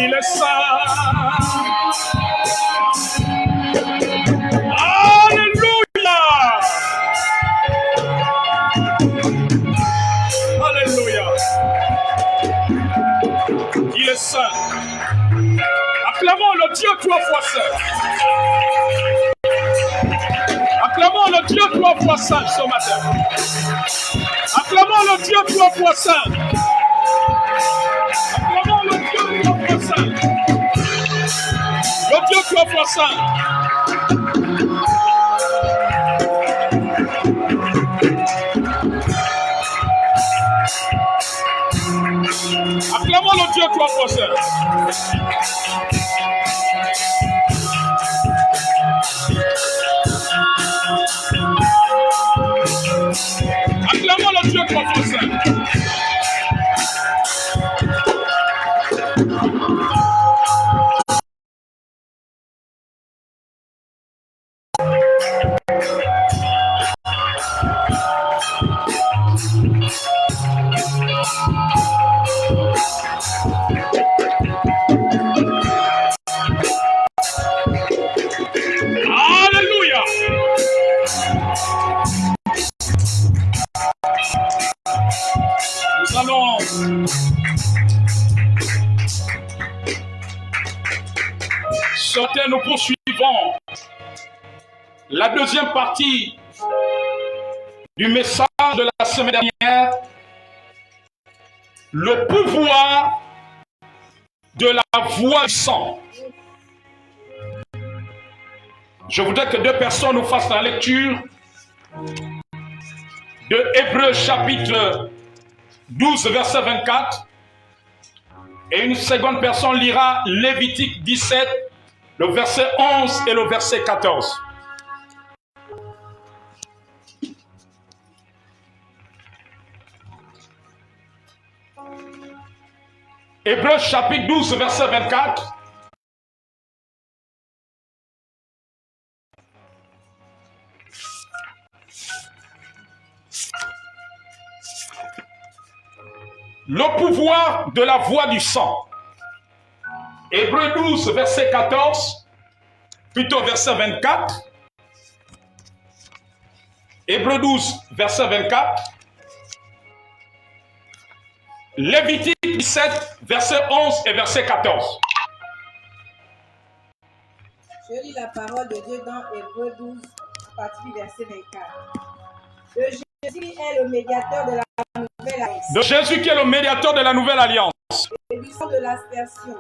Il est saint. Alléluia. Alléluia. Il est saint. Acclamons le Dieu 3 fois saint. Acclamons le Dieu 3 fois saint ce matin. Acclamons le Dieu 3 fois saint. Acclamons le Dieu 3 fois saint. Le Dieu 3 fois saint. Acclamons le Dieu 3 fois saint. Acclamons le Dieu 3 fois saint. Alléluia. Nous allons sauter, nous poursuivons la deuxième partie du message de la semaine dernière, le pouvoir de la voix du sang. Je voudrais que 2 personnes nous fassent la lecture de Hébreux chapitre 12, verset 24. Et une seconde personne lira Lévitique 17, le verset 11 et le verset 14. Hébreux chapitre 12, verset 24. Le pouvoir de la voix du sang. Hébreux 12, verset 14, plutôt verset 24. Hébreux 12, verset 24. Lévitique 17, verset 11 et verset 14. Je lis la parole de Dieu dans Hébreux 12, à partir du verset 24. De Jésus qui est le médiateur de la nouvelle alliance. De Jésus qui est le médiateur de la nouvelle alliance. Et du sang de l'aspersion.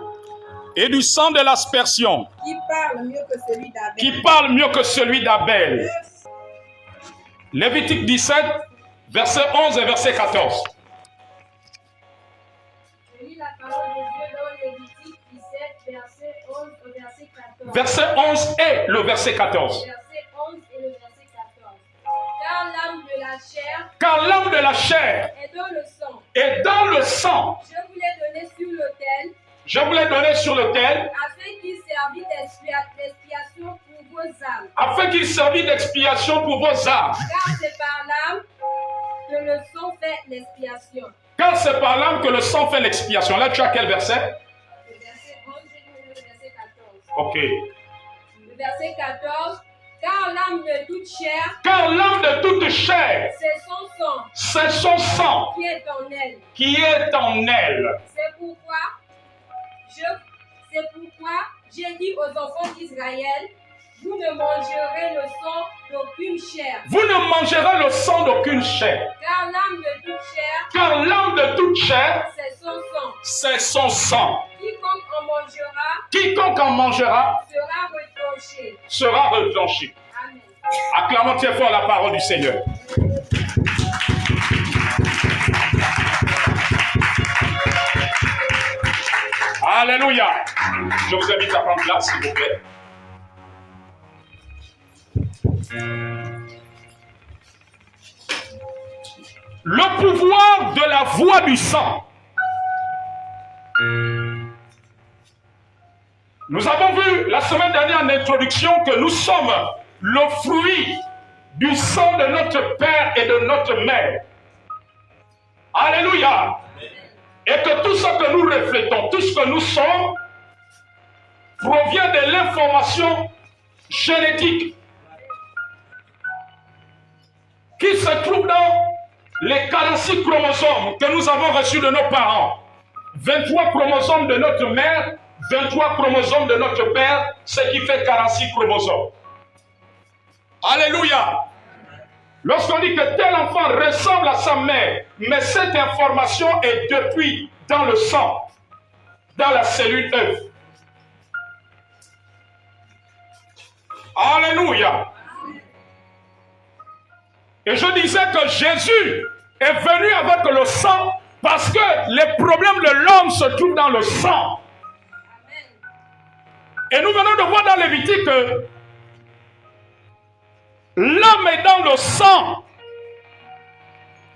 Et du sang de l'aspersion. Qui parle mieux que celui d'Abel. Qui parle mieux que celui d'Abel. Lévitique 17, verset 11 et verset 14. Je lis la parole de Dieu dans Lévitique 17, verset 11 au verset 14. Verset 11 et le verset 14. Verset 11 et le verset 14. Car l'âme de la chair Car l'âme de la chair est dans le sang. est dans le sang. Je vous l'ai donné sur l'autel, Je vous l'ai donné sur l'autel afin qu'il servît d'expiation pour vos âmes. afin qu'il servît d'expiation pour vos âmes. Car c'est par l'âme que le sang fait l'expiation. Car c'est par l'âme que le sang fait l'expiation. Là, tu as quel verset? Le verset 11 et le verset 14. Ok. Le verset 14. Car l'âme de toute chair, Car l'âme de toute chair, c'est son sang c'est son sang qui est en elle. qui est en elle. C'est pourquoi j'ai dit aux enfants d'Israël, vous ne mangerez le sang d'aucune chair. Vous ne mangerez le sang d'aucune chair. Car l'âme de toute chair, Car l'âme de toute chair, c'est son sang. c'est son sang. Quiconque en mangera Quiconque en mangera sera retranché. sera retranché. Amen. Acclamons très fort la parole du Seigneur. Alléluia. Je vous invite à prendre place, s'il vous plaît. Le pouvoir de la voix du sang. Nous avons vu la semaine dernière en introduction que nous sommes le fruit du sang de notre Père et de notre Mère. Alléluia. Et que tout ce que nous reflétons, tout ce que nous sommes, provient de l'information génétique qui se trouve dans les 46 chromosomes que nous avons reçus de nos parents. 23 chromosomes de notre mère, 23 chromosomes de notre père, ce qui fait 46 chromosomes. Alléluia. Lorsqu'on dit que tel enfant ressemble à sa mère, mais cette information est depuis dans le sang, dans la cellule œuf. Alléluia. Et je disais que Jésus est venu avec le sang parce que les problèmes de l'homme se trouvent dans le sang. Et nous venons de voir dans Lévitique que l'homme est dans le sang.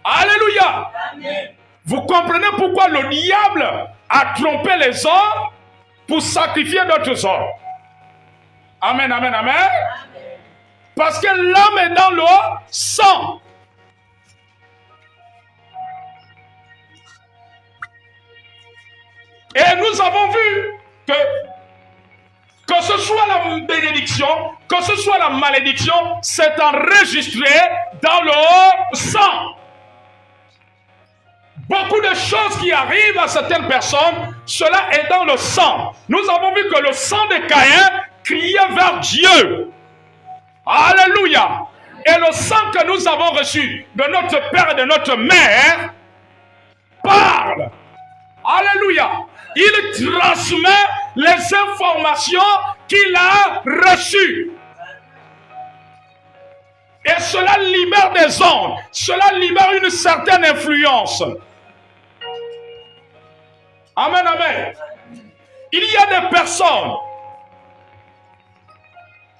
Alléluia. Amen. Vous comprenez pourquoi le diable a trompé les hommes pour sacrifier d'autres hommes. Amen, amen, amen. Amen. Parce que l'homme est dans le sang. Et nous avons vu que ce soit la bénédiction, que ce soit la malédiction, c'est enregistré dans le sang. Beaucoup de choses qui arrivent à certaines personnes, cela est dans le sang. Nous avons vu que le sang de Caïn criait vers Dieu. Alléluia. Et le sang que nous avons reçu de notre père et de notre mère parle. Alléluia. Il transmet les informations qu'il a reçues. Et cela libère des ondes. Cela libère une certaine influence. Amen, amen. Il y a des personnes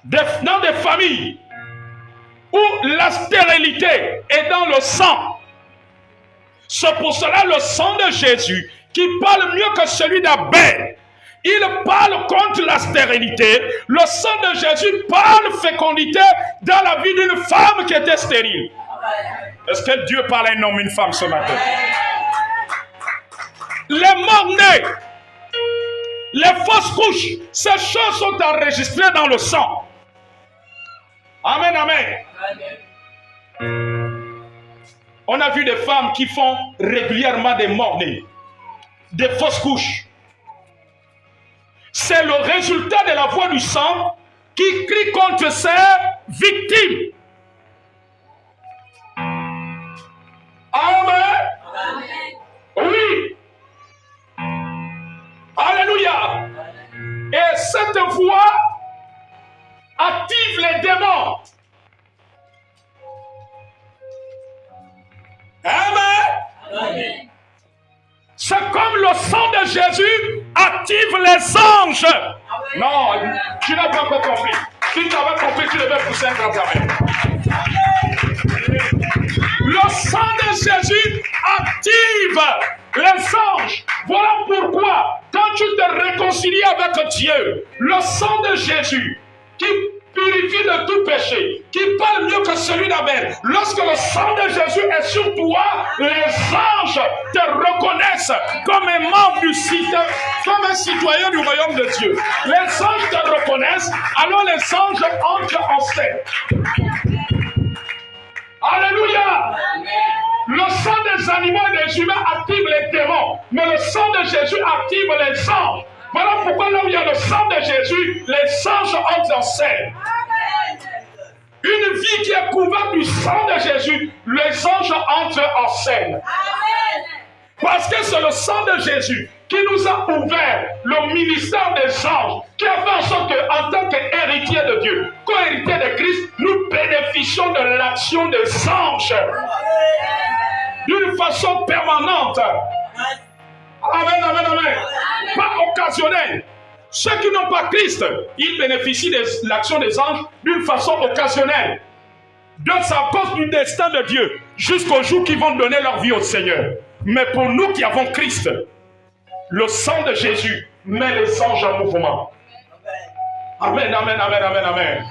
dans des familles où la stérilité est dans le sang. C'est pour cela le sang de Jésus qui parle mieux que celui d'Abel. Il parle contre la stérilité. Le sang de Jésus parle fécondité dans la vie d'une femme qui était stérile. Est-ce que Dieu parle à un homme, une femme ce matin? Les morts-nés, les fausses couches, ces choses sont enregistrées dans le sang. Amen, amen. On a vu des femmes qui font régulièrement des morts-nés, des fausses couches. C'est le résultat de la voix du sang qui crie contre ses victimes. Amen. Amen. Oui. Alléluia. Et cette voix active les démons. Amen. Amen. C'est comme le sang de Jésus active les anges. Amen. Non, tu n'as pas encore compris. Si tu avais compris, tu devais pousser un grand amen. Le sang de Jésus active les anges. Voilà pourquoi, quand tu te réconcilies avec Dieu, le sang de Jésus qui purifie de tout péché, qui parle mieux que celui d'Abel. Lorsque le sang de Jésus est sur toi, les anges te reconnaissent comme un membre du citoyen, comme un citoyen du royaume de Dieu. Les anges te reconnaissent, alors les anges entrent en scène. Alléluia. Le sang des animaux et des humains active les démons, mais le sang de Jésus active les anges. Voilà pourquoi là où il y a le sang de Jésus, les anges entrent en scène. Une vie qui est couverte du sang de Jésus, les anges entrent en scène. Parce que c'est le sang de Jésus qui nous a ouvert le ministère des anges, qui a fait en sorte qu'en tant qu'héritiers de Dieu, co-héritiers de Christ, nous bénéficions de l'action des anges d'une façon permanente. Amen, amen, amen. Pas occasionnelle. Ceux qui n'ont pas Christ, ils bénéficient de l'action des anges d'une façon occasionnelle. Donc c'est à cause du destin de Dieu, jusqu'au jour qu'ils vont donner leur vie au Seigneur. Mais pour nous qui avons Christ, le sang de Jésus met les anges en mouvement. Amen, amen, amen, amen, amen.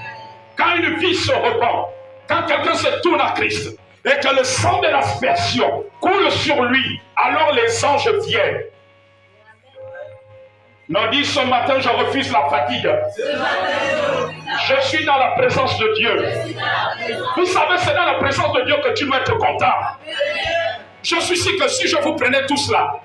Quand une vie se repent, quand quelqu'un se tourne à Christ, et que le sang de l'aspersion coule sur lui, alors les anges viennent. Non, dis ce matin, je refuse la fatigue. Je suis dans la présence de Dieu. Vous savez, c'est dans la présence de Dieu que tu dois être content. Je suis sûr que si je vous prenais tous là,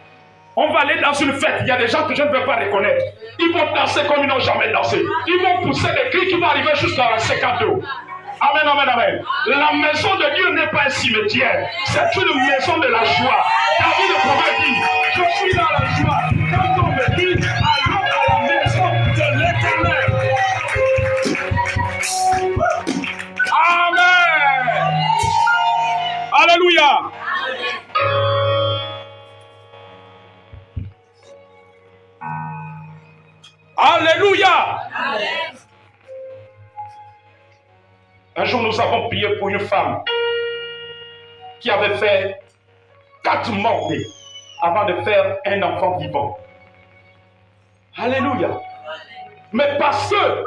on va aller dans une fête. Il y a des gens que je ne veux pas reconnaître. Ils vont danser comme ils n'ont jamais dansé. Ils vont pousser des cris qui vont arriver jusqu'à la 52. Amen, amen, amen. La maison de Dieu n'est pas un cimetière. C'est une maison de la joie. David le prophète dit, je suis dans la joie. Quand on me dit, allons à la maison de l'Éternel. Amen. Alléluia. Alléluia. Amen. Un jour, nous avons prié pour une femme qui avait fait 4 morts avant de faire un enfant vivant. Alléluia. Mais parce que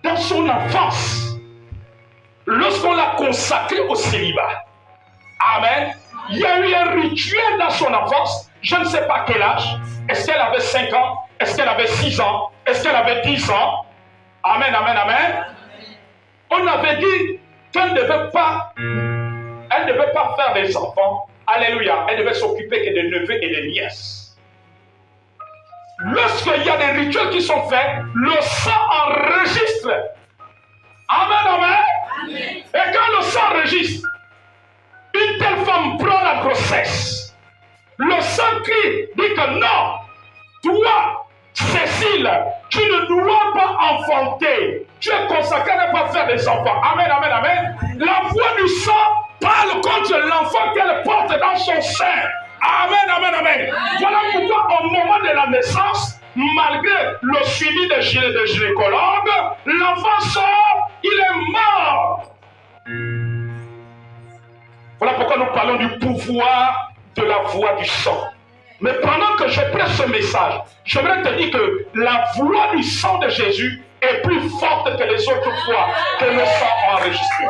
dans son enfance, lorsqu'on l'a consacré au célibat, amen, il y a eu un rituel dans son enfance, je ne sais pas quel âge, est-ce qu'elle avait 5 ans, est-ce qu'elle avait 6 ans, est-ce qu'elle avait 10 ans, amen, amen, amen. On avait dit qu'elle ne devait pas faire des enfants. Alléluia. Elle devait s'occuper que des neveux et des nièces. Lorsqu'il y a des rituels qui sont faits, le sang enregistre. Amen, amen. Amen. Et quand le sang enregistre, une telle femme prend la grossesse. Le sang crie, dit que non, toi, Cécile, tu ne dois pas enfanter. Tu es consacré à ne pas faire des enfants. Amen, amen, amen. La voix du sang parle contre l'enfant qu'elle porte dans son sein. Amen, amen, amen. Voilà pourquoi au moment de la naissance, malgré le suivi de gynécologue, l'enfant sort, il est mort. Voilà pourquoi nous parlons du pouvoir de la voix du sang. Mais pendant que je prêche ce message, j'aimerais te dire que la voix du sang de Jésus est plus forte que les autres voix que le sang a enregistré.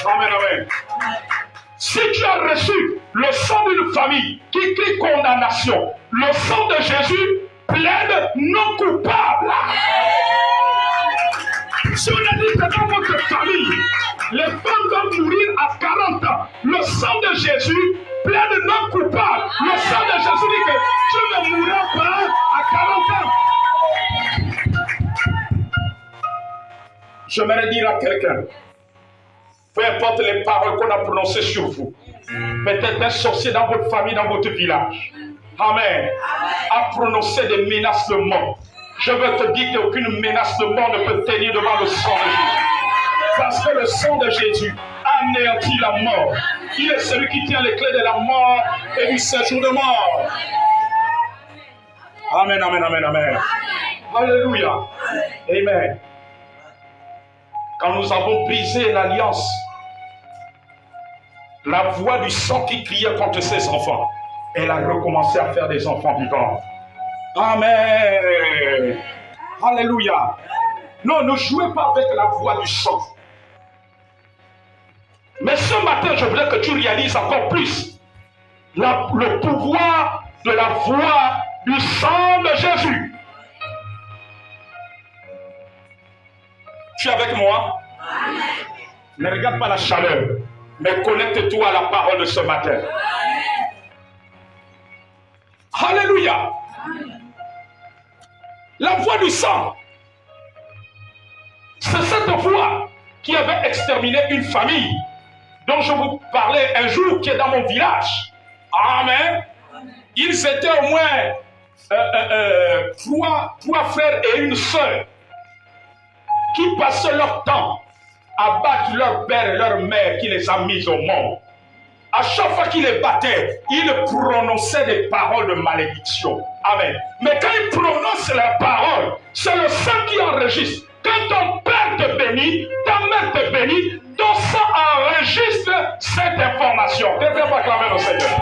Amen, amen. Si tu as reçu le sang d'une famille qui crie condamnation, le sang de Jésus plaide non coupable. Si on a dit que dans votre famille, les femmes doivent mourir à 40 ans, le sang de Jésus plaide non coupable. Le sang de Jésus dit que tu ne mourras pas à 40 ans. J'aimerais dire à quelqu'un, peu importe les paroles qu'on a prononcées sur vous, peut-être un sorcier dans votre famille, dans votre village, amen, a prononcé des menaces de mort. Je veux te dire qu'aucune menace de mort ne peut tenir devant le sang de Jésus. Parce que le sang de Jésus anéantit la mort. Il est celui qui tient les clés de la mort et du séjour de mort. Amen, amen, amen, amen. Alléluia. Amen. Quand nous avons brisé l'alliance, la voix du sang qui criait contre ses enfants, elle a recommencé à faire des enfants vivants. Amen. Alléluia. Non, ne jouez pas avec la voix du sang. Mais ce matin, je voudrais que tu réalises encore plus le pouvoir de la voix du sang de Jésus. Tu es avec moi? Amen. Ne regarde pas la chaleur, mais connecte-toi à la parole de ce matin. Amen. Alléluia. Amen. La voix du sang, c'est cette voix qui avait exterminé une famille dont je vous parlais un jour, qui est dans mon village. Amen. Ils étaient au moins trois frères et une sœur qui passaient leur temps à battre leur père et leur mère qui les a mis au monde. À chaque fois qu'ils les battaient, ils prononçaient des paroles de malédiction. Amen. Mais quand ils prononcent la parole, c'est le sang qui enregistre. Quand ton père te bénit, ta mère te bénit, ton sang enregistre cette information. Quelqu'un va acclamer le Seigneur.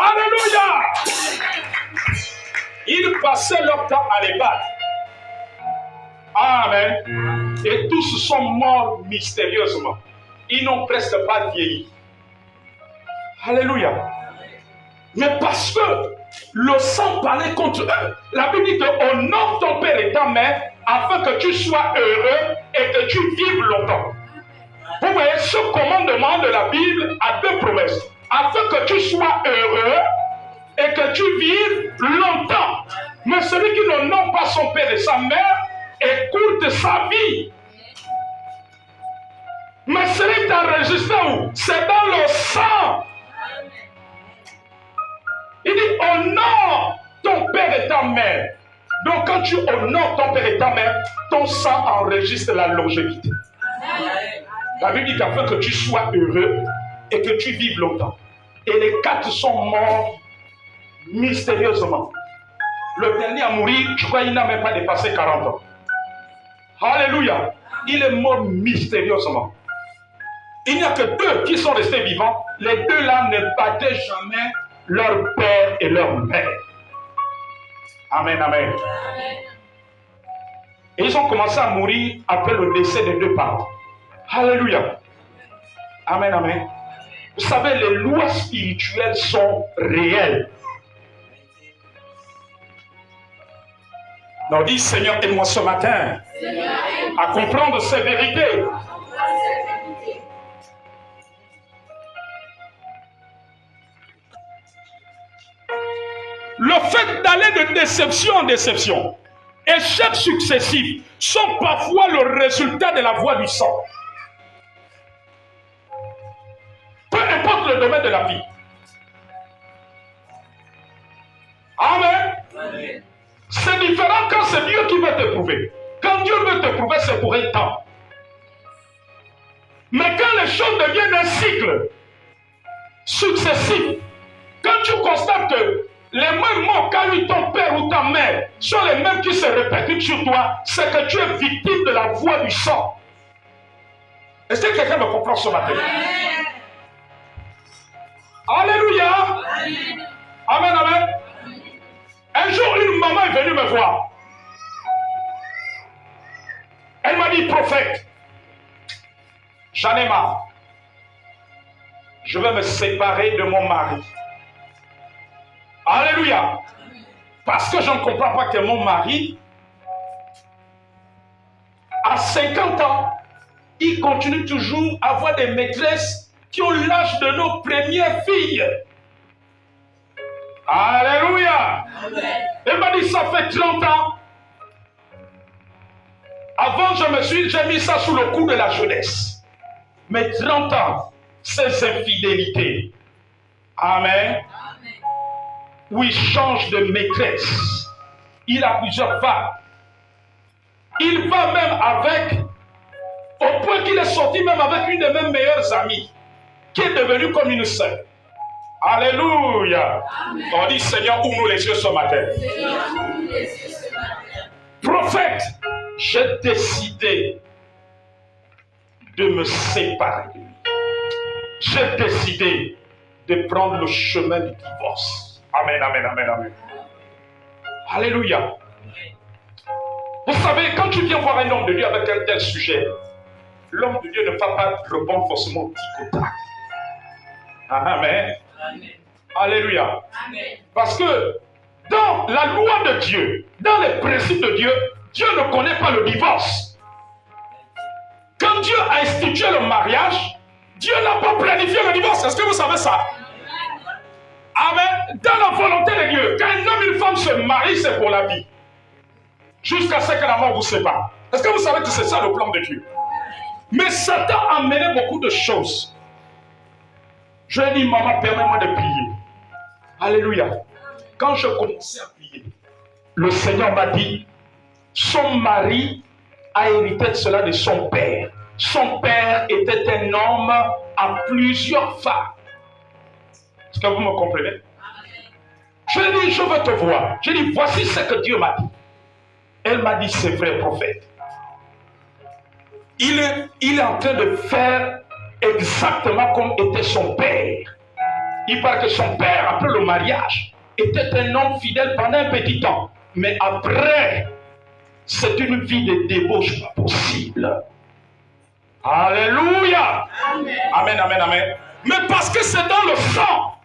Alléluia. Ils passaient leur temps à les battre. Amen. Et tous sont morts mystérieusement. Ils n'ont presque pas vieilli. Alléluia. Mais parce que le sang parlait contre eux, la Bible dit que honore ton père et ta mère afin que tu sois heureux et que tu vives longtemps. Vous voyez, ce commandement de la Bible a deux promesses. Afin que tu sois heureux et que tu vives longtemps. Mais celui qui n'honore pas son père et sa mère écourte sa vie. Mais celui qui est enregistré où? C'est dans le sang. Il dit honore ton père et ta mère. Donc quand tu honores ton père et ta mère, ton sang enregistre la longévité. La Bible dit qu'afin que tu sois heureux et que tu vives longtemps. Et les 4 sont morts mystérieusement. Le dernier à mourir, je crois qu'il n'a même pas dépassé 40 ans. Alléluia. Il est mort mystérieusement. Il n'y a que 2 qui sont restés vivants. Les 2 là ne battaient jamais leur père et leur mère. Amen, amen. Et ils ont commencé à mourir après le décès des 2 parents. Alléluia. Amen, amen. Vous savez, les lois spirituelles sont réelles. Donc dis, Seigneur, aide-moi ce matin à comprendre ces vérités. Le fait d'aller de déception en déception, échecs successifs, sont parfois le résultat de la voie du sang. Peu importe le domaine de la vie. Amen. Amen. C'est différent quand c'est Dieu qui veut t'éprouver. Quand Dieu veut t'éprouver, c'est pour un temps. Mais quand les choses deviennent un cycle successif, quand tu constates que les mêmes mots qu'a eu ton père ou ta mère sont les mêmes qui se répètent sur toi, c'est que tu es victime de la voie du sang. Est-ce que quelqu'un me comprend ce matin? Alléluia. Amen, amen. Un jour, une maman est venue me voir. Elle m'a dit, prophète, j'en ai marre. Je vais me séparer de mon mari. Alléluia. Parce que je ne comprends pas que mon mari, à 50 ans, il continue toujours à avoir des maîtresses qui ont l'âge de nos premières filles. Alléluia. Elle m'a dit, ça fait 30 ans. Avant, j'ai mis ça sous le coup de la jeunesse. Mais 30 ans, ces infidélités. Amen. Où il change de maîtresse. Il a plusieurs femmes. Il va même avec, au point qu'il est sorti même avec une de mes meilleures amies, qui est devenue comme une sœur. Alléluia. On dit, Seigneur, ouvre-nous les yeux ce matin. Prophète, j'ai décidé de me séparer de lui. J'ai décidé de prendre le chemin du divorce. Amen, amen, amen, amen. Alléluia. Vous savez, quand tu viens voir un homme de Dieu avec un tel sujet, l'homme de Dieu ne va pas répondre forcément au tic au tac. Amen. Amen. Alléluia. Amen. Parce que dans la loi de Dieu, dans les principes de Dieu, Dieu ne connaît pas le divorce. Quand Dieu a institué le mariage, Dieu n'a pas planifié le divorce. Est-ce que vous savez ça? Amen. Dans la volonté de Dieu, quand un homme et une femme se marient, c'est pour la vie. Jusqu'à ce que la mort vous sépare. Est-ce que vous savez que c'est ça le plan de Dieu? Mais Satan a mené beaucoup de choses. Je lui ai dit, maman, permets-moi de prier. Alléluia. Quand je commençais à prier, le Seigneur m'a dit, son mari a hérité de cela de son père. Son père était un homme à plusieurs femmes. Est-ce que vous me comprenez? Je lui ai dit, je veux te voir. Je lui ai dit, voici ce que Dieu m'a dit. Elle m'a dit, c'est vrai, prophète. Il est en train de faire exactement comme était son père. Il paraît que son père, après le mariage, était un homme fidèle pendant un petit temps. Mais après, c'est une vie de débauche pas possible. Alléluia. Amen. Amen. Amen, amen, amen. Mais parce que c'est dans le sang.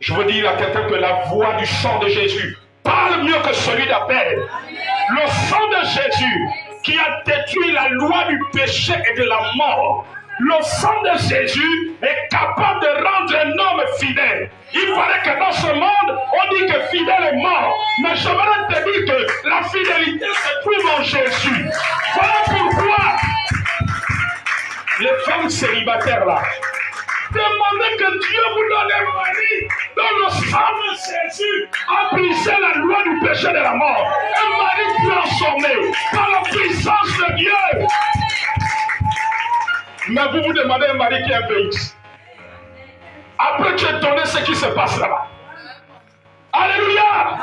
Je veux dire à quelqu'un que la voix du sang de Jésus parle mieux que celui d'Abel. Le sang de Jésus qui a détruit la loi du péché et de la mort. Le sang de Jésus est capable de rendre un homme fidèle. Il paraît que dans ce monde, on dit que fidèle est mort. Mais je voudrais te dire que la fidélité se trouve en Jésus. Voilà pourquoi les femmes célibataires là, demandez que Dieu vous donne un mari dont le sang de Jésus abrissait la loi du péché de la mort. Un mari transformé par la puissance de Dieu. Mais vous vous demandez un mari qui est VX. Après tu es donné ce qui se passe là-bas. Alléluia.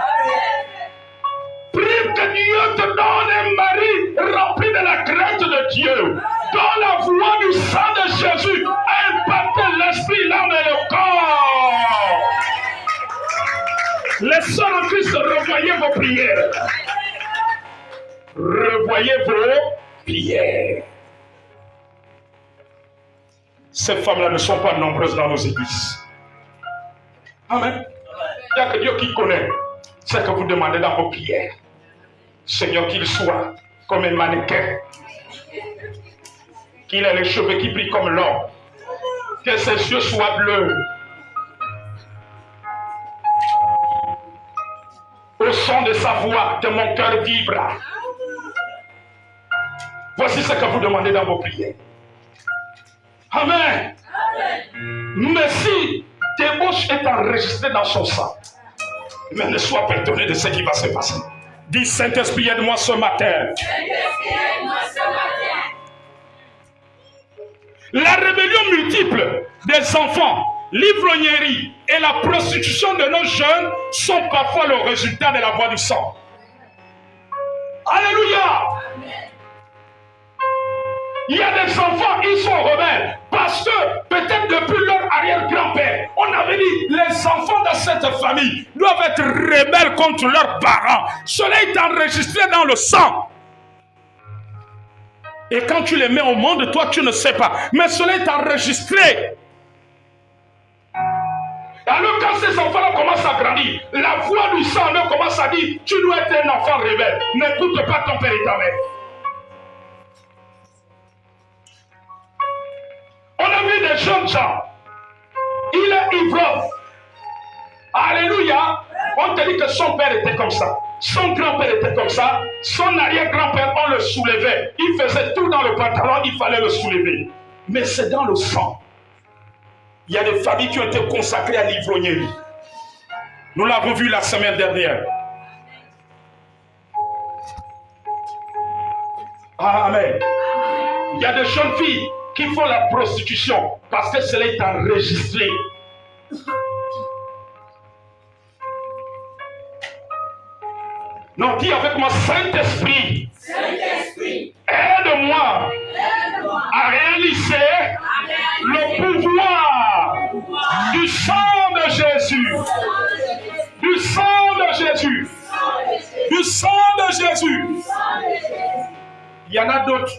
Prie que Dieu te donne un mari rempli de la crainte de Dieu, dont la voix du sang de Jésus a impacté l'esprit, l'âme et le corps. Les sœurs en Christ, revoyez vos prières. Revoyez vos prières. Ces femmes-là ne sont pas nombreuses dans nos églises. Amen. Il n'y a que Dieu qui connaît ce que vous demandez dans vos prières. Seigneur, qu'il soit comme un mannequin, qu'il ait les cheveux qui brillent comme l'or, que ses yeux soient bleus. Au son de sa voix, que mon cœur vibre. Voici ce que vous demandez dans vos prières. Amen. Mais si débauche est enregistrée dans son sang, mais ne sois pas étonné de ce qui va se passer. Dis, Saint-Esprit, aide-moi ce matin. La rébellion multiple des enfants, l'ivrognerie et la prostitution de nos jeunes sont parfois le résultat de la voix du sang. Alléluia. Il y a des enfants, ils sont rebelles parce que peut-être depuis leur arrière-grand-père, on avait dit les enfants de cette famille doivent être rebelles contre leurs parents. Cela est enregistré dans le sang. Et quand tu les mets au monde, toi tu ne sais pas. Mais cela est enregistré. Alors quand ces enfants-là commencent à grandir, la voix du sang leur commence à dire, tu dois être un enfant rebelle. N'écoute pas ton père et ta mère. On a vu des jeunes gens. Il est ivrogne. Alléluia. On te dit que son père était comme ça. Son grand-père était comme ça. Son arrière-grand-père, on le soulevait. Il faisait tout dans le pantalon, il fallait le soulever. Mais c'est dans le sang. Il y a des familles qui ont été consacrées à l'ivrognerie. Nous l'avons vu la semaine dernière. Amen. Il y a des jeunes filles qui font la prostitution parce que cela est enregistré. Non, dis avec moi, Saint-Esprit, aide-moi à réaliser le pouvoir du sang de Jésus. Du sang de Jésus. Du sang de Jésus. Il y en a d'autres.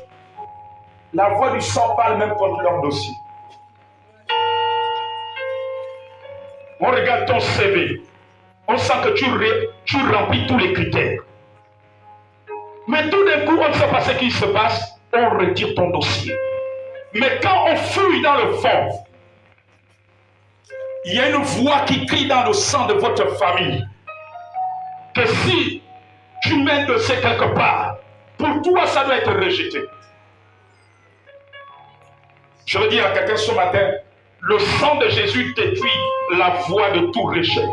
La voix du sang parle même contre leur dossier. On regarde ton CV. On sent que tu remplis tous les critères. Mais tout d'un coup, on ne sait pas ce qui se passe. On retire ton dossier. Mais quand on fouille dans le fond, il y a une voix qui crie dans le sang de votre famille que si tu mets un dossier quelque part, pour toi, ça doit être rejeté. Je veux dire à quelqu'un ce matin, le sang de Jésus détruit la voie de tout rejet.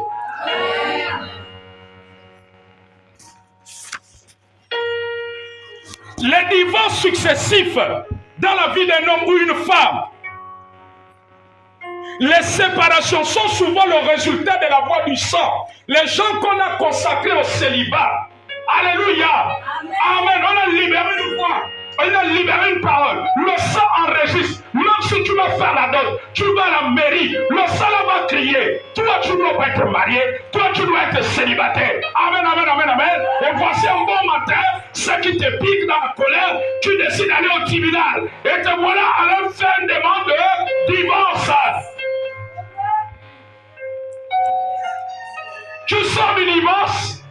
Les divorces successifs dans la vie d'un homme ou une femme, les séparations sont souvent le résultat de la voie du sang. Les gens qu'on a consacrés au célibat. Alléluia. Amen. On a libéré une voix. On a libéré une parole. Le sang enregistre. Même si tu vas faire la dot, tu vas à la mairie. Le sang va crier. Toi, tu ne dois pas être marié. Toi, tu dois être célibataire. Amen, amen, amen, amen. Et voici un bon matin. ce qui te pique dans la colère, tu décides d'aller au tribunal. Et te voilà à leur faire une demande de divorce. Tu sors du divorce,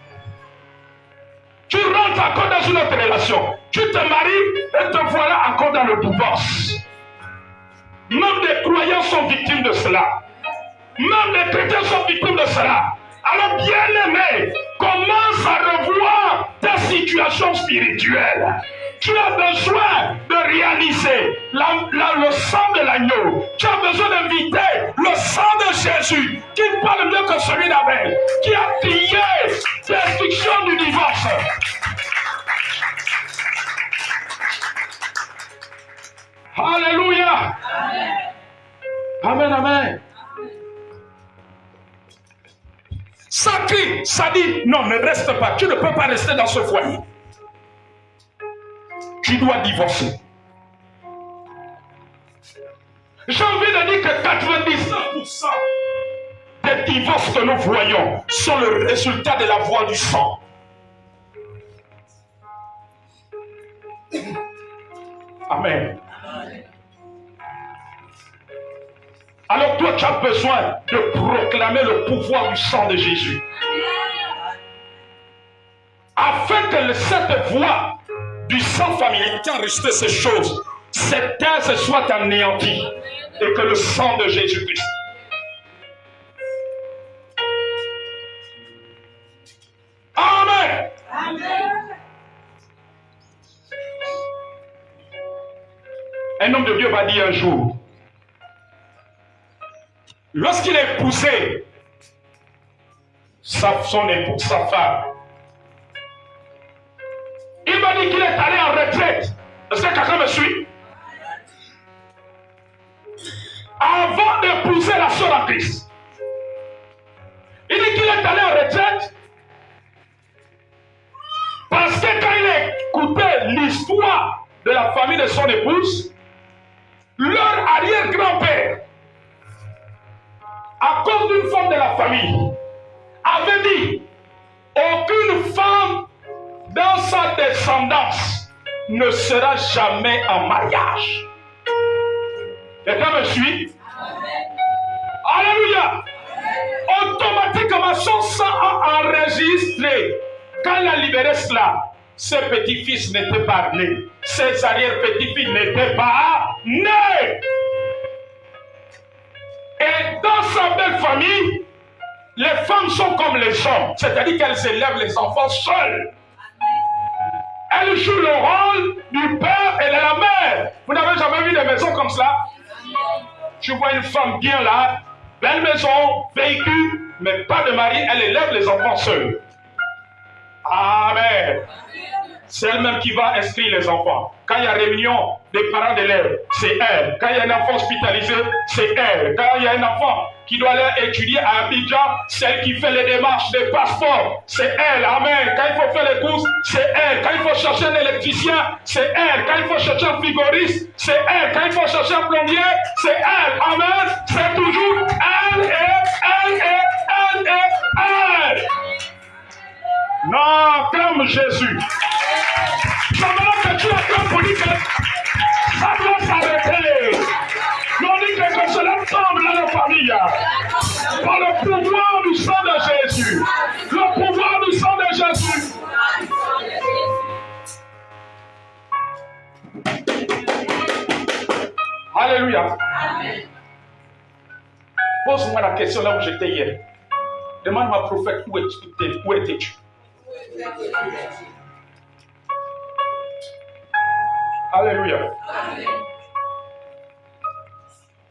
tu rentres encore dans une autre relation. Tu te maries et te voilà encore dans le divorce. Même les croyants sont victimes de cela. Même les chrétiens sont victimes de cela. Alors, bien-aimé, commence à revoir ta situation spirituelle. Tu as besoin de réaliser le sang de l'agneau. Tu as besoin d'inviter le sang de Jésus, qui parle mieux que celui d'Abel, qui a crié destruction du divorce. Alléluia. Amen, amen. Ça crie, ça dit, non, ne reste pas. Tu ne peux pas rester dans ce foyer. Tu dois divorcer. J'ai envie de dire que 99% des divorces que nous voyons sont le résultat de la voie du sang. Amen. Alors toi, tu as besoin de proclamer le pouvoir du sang de Jésus. Afin que cette voie du sang familial qui a enregistré ces choses, cette terre se soit anéantie et que le sang de Jésus-Christ. Amen. Amen. Un homme de Dieu va dire un jour, lorsqu'il a épousé son épouse, sa femme, il m'a dit qu'il est allé en retraite. Est-ce que quelqu'un me suit? Avant d'épouser la sœur en Christ. Il dit qu'il est allé en retraite parce que quand il a écouté l'histoire de la famille de son épouse, leur arrière-grand-père, à cause d'une femme de la famille, avait dit aucune femme dans sa descendance ne sera jamais en mariage. Quelqu'un me suit? Alléluia. Automatiquement, son sang a enregistré. Quand il a libéré cela, ses petits-fils n'étaient pas nés. Ses arrière-petits-fils n'étaient pas nés. Et dans sa belle famille, les femmes sont comme les hommes. C'est-à-dire qu'elles élèvent les enfants seules. Elles jouent le rôle du père et de la mère. Vous n'avez jamais vu des maisons comme cela? Tu vois une femme bien là, belle maison, véhicule, mais pas de mari, elle élève les enfants seuls. Amen. C'est elle-même qui va inscrire les enfants. Quand il y a réunion des parents d'élèves, c'est elle. Quand il y a un enfant hospitalisé, c'est elle. Quand il y a un enfant qui doit aller étudier à Abidjan, c'est elle qui fait les démarches des passeports. C'est elle. Amen. Quand il faut faire les courses, c'est elle. Quand il faut chercher un électricien, c'est elle. Quand il faut chercher un frigoriste, c'est elle. Quand il faut chercher un plombier, c'est elle. Amen. C'est toujours elle et elle et elle et elle. Non, comme Jésus. Pendant que tu as compris que ça doit s'arrêter. On dit que cela tombe dans la famille. Par le pouvoir du sang de Jésus. Le pouvoir du sang de Jésus. Alléluia. Pose-moi la question là où j'étais hier. Demande ma prophète, où étais-tu? Alléluia. Amen.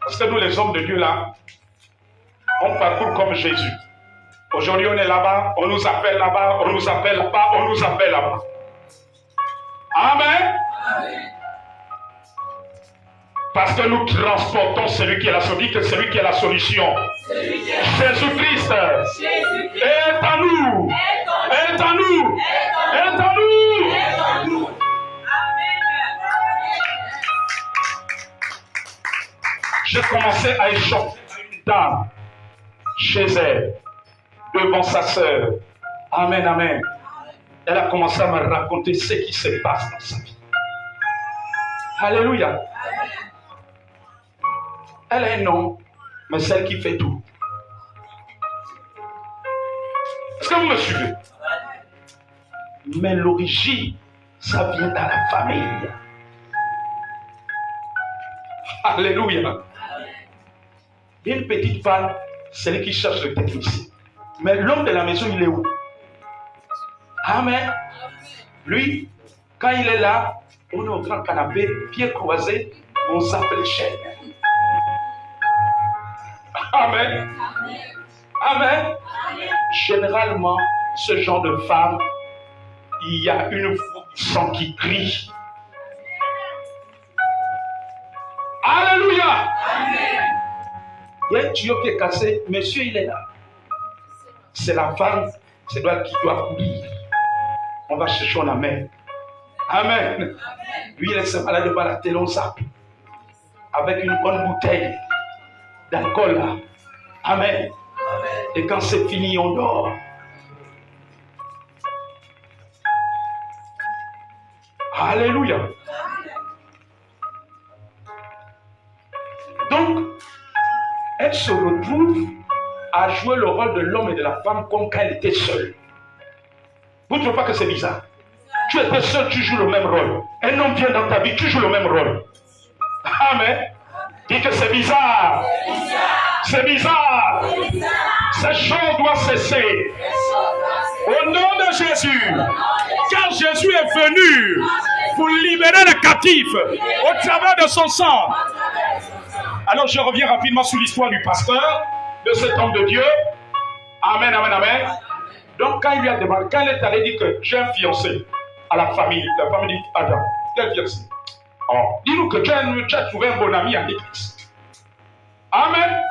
Parce que nous, les hommes de Dieu, là, on parcourt comme Jésus. Aujourd'hui, on est là-bas, on nous appelle là-bas, on nous appelle là-bas, on nous appelle là-bas. Amen. Amen. Parce que nous transportons celui qui est la solution, celui qui est la solution. Jésus-Christ est en nous. Est en nous. Est en nous. J'ai commencé à échauffer une dame chez elle, devant sa sœur. Amen, amen. Elle a commencé à me raconter ce qui se passe dans sa vie. Alléluia. Elle a un nom, mais celle qui fait tout. Est-ce que vous me suivez? Mais l'origine, ça vient dans la famille. Alléluia. Une petite femme, c'est elle qui cherche le technicien. Mais l'homme de la maison, il est où? Amen. Lui, quand il est là, on est au grand canapé, pieds croisés, on s'appelle chaîne. Amen. Amen. Généralement, ce genre de femme, il y a une voix qui crie. Alléluia. Il y a un tuyau qui est cassé, monsieur il est là. C'est la femme, c'est elle qui doit courir. On va chercher, on amène. Amen. Lui il est malade devant la télé, on zappe. Avec une bonne bouteille d'alcool là. Amen. Et quand c'est fini, on dort. Alléluia. Donc, elle se retrouve à jouer le rôle de l'homme et de la femme comme quand elle était seule. Vous ne trouvez pas que c'est bizarre? Tu étais seul, tu joues le même rôle. Un homme vient dans ta vie, tu joues le même rôle. Amen. Dis que c'est bizarre. C'est bizarre. Ces choses doivent cesser. Au nom de Jésus. Car Jésus est venu pour libérer les captifs au travers de son sang. Alors je reviens rapidement sur l'histoire du pasteur, de cet homme de Dieu. Amen, amen, amen. Donc quand il lui a demandé, quand il est allé dire que j'ai un fiancé à la famille dit, attends, quel fiancé? Oh, dis-nous que tu as trouvé un bon ami à l'église. Amen.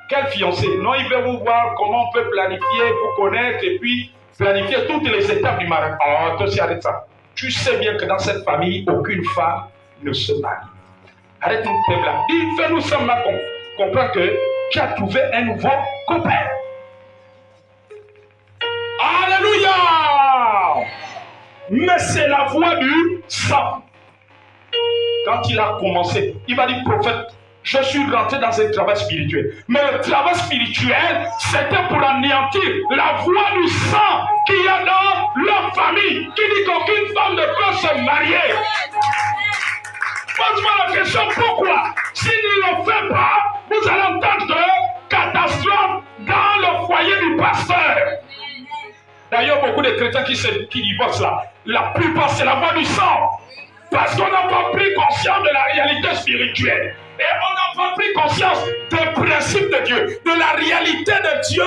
Quel fiancé? Non, il veut vous voir comment on peut planifier, vous connaître et puis planifier toutes les étapes du mariage. Oh, toi aussi arrête ça. Tu sais bien que dans cette famille, aucune femme ne se marie. Arrête nous tes blagues. Dis, fais-nous seulement comprendre que tu as trouvé un nouveau copain. Alléluia! Mais c'est la voix du sang. Quand il a commencé, il va dire, prophète, je suis rentré dans un travail spirituel. Mais le travail spirituel, c'était pour anéantir la voix du sang qu'il y a dans leur famille, qui dit qu'aucune femme ne peut se marier. Pose-moi la question, pourquoi? S'il ne le fait pas, vous allez entendre de catastrophe dans le foyer du pasteur. D'ailleurs, beaucoup de chrétiens qui divorcent là, la plupart c'est la voix du sang. Parce qu'on n'a pas pris conscience de la réalité spirituelle. Et on n'a pas pris conscience des principes de Dieu, de la réalité de Dieu,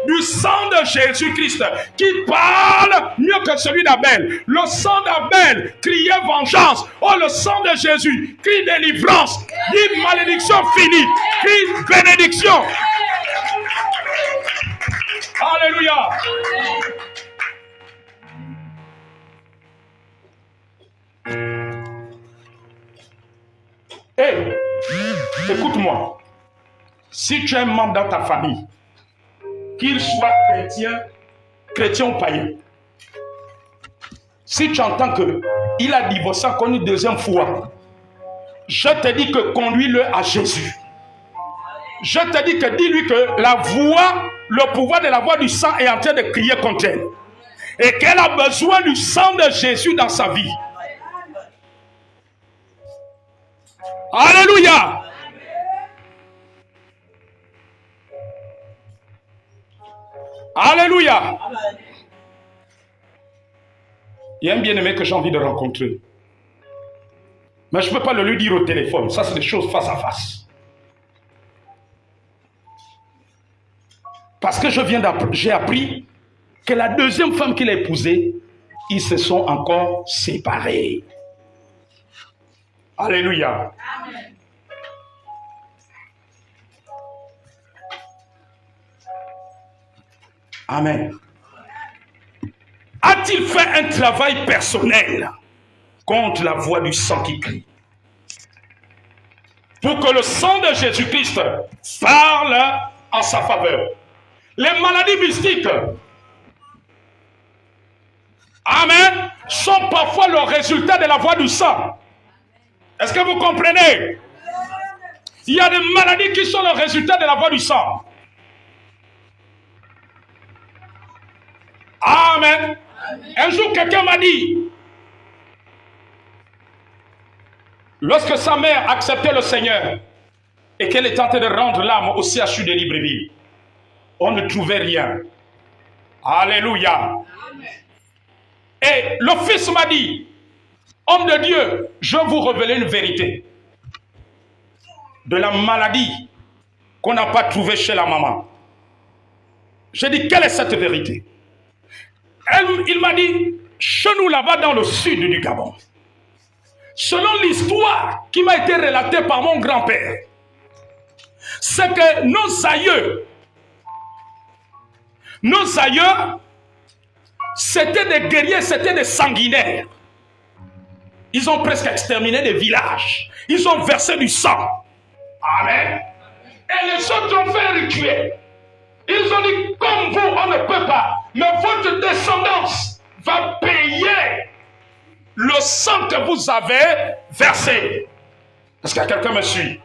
du sang de Jésus-Christ, qui parle mieux que celui d'Abel. Le sang d'Abel criait vengeance. Oh, le sang de Jésus crie délivrance. Dit malédiction finie. Crie bénédiction. Alléluia. Hey, écoute-moi. Si tu as un membre dans ta famille, qu'il soit chrétien ou païen, si tu entends qu'il a divorcé encore une deuxième fois, je te dis que conduis-le à Jésus. Je te dis que dis-lui que la voix, le pouvoir de la voix du sang est en train de crier contre elle. Et qu'elle a besoin du sang de Jésus dans sa vie. Alléluia. Alléluia. Il y a un bien-aimé que j'ai envie de rencontrer. Mais je ne peux pas le lui dire au téléphone. Ça, c'est des choses face à face. Parce que j'ai appris que la deuxième femme qu'il a épousée, ils se sont encore séparés. Alléluia. Amen. Amen. A-t-il fait un travail personnel contre la voix du sang qui crie? Pour que le sang de Jésus-Christ parle en sa faveur. Les maladies mystiques, Amen. Sont parfois le résultat de la voie du sang. Est-ce que vous comprenez? Il y a des maladies qui sont le résultat de la voie du sang. Amen. Un jour, quelqu'un m'a dit, lorsque sa mère acceptait le Seigneur et qu'elle est tentée de rendre l'âme au CHU de Libreville, on ne trouvait rien. Alléluia. Et le fils m'a dit, homme de Dieu, je vais vous révéler une vérité de la maladie qu'on n'a pas trouvée chez la maman. J'ai dit, quelle est cette vérité? Il m'a dit, chez nous là-bas dans le sud du Gabon, selon l'histoire qui m'a été relatée par mon grand-père, c'est que nos aïeux, c'était des guerriers, c'était des sanguinaires. Ils ont presque exterminé des villages. Ils ont versé du sang. Amen. Et les autres ont fait un rituel. Ils ont dit, comme vous, on ne peut pas. Mais votre descendance va payer le sang que vous avez versé. Est-ce que quelqu'un me suit?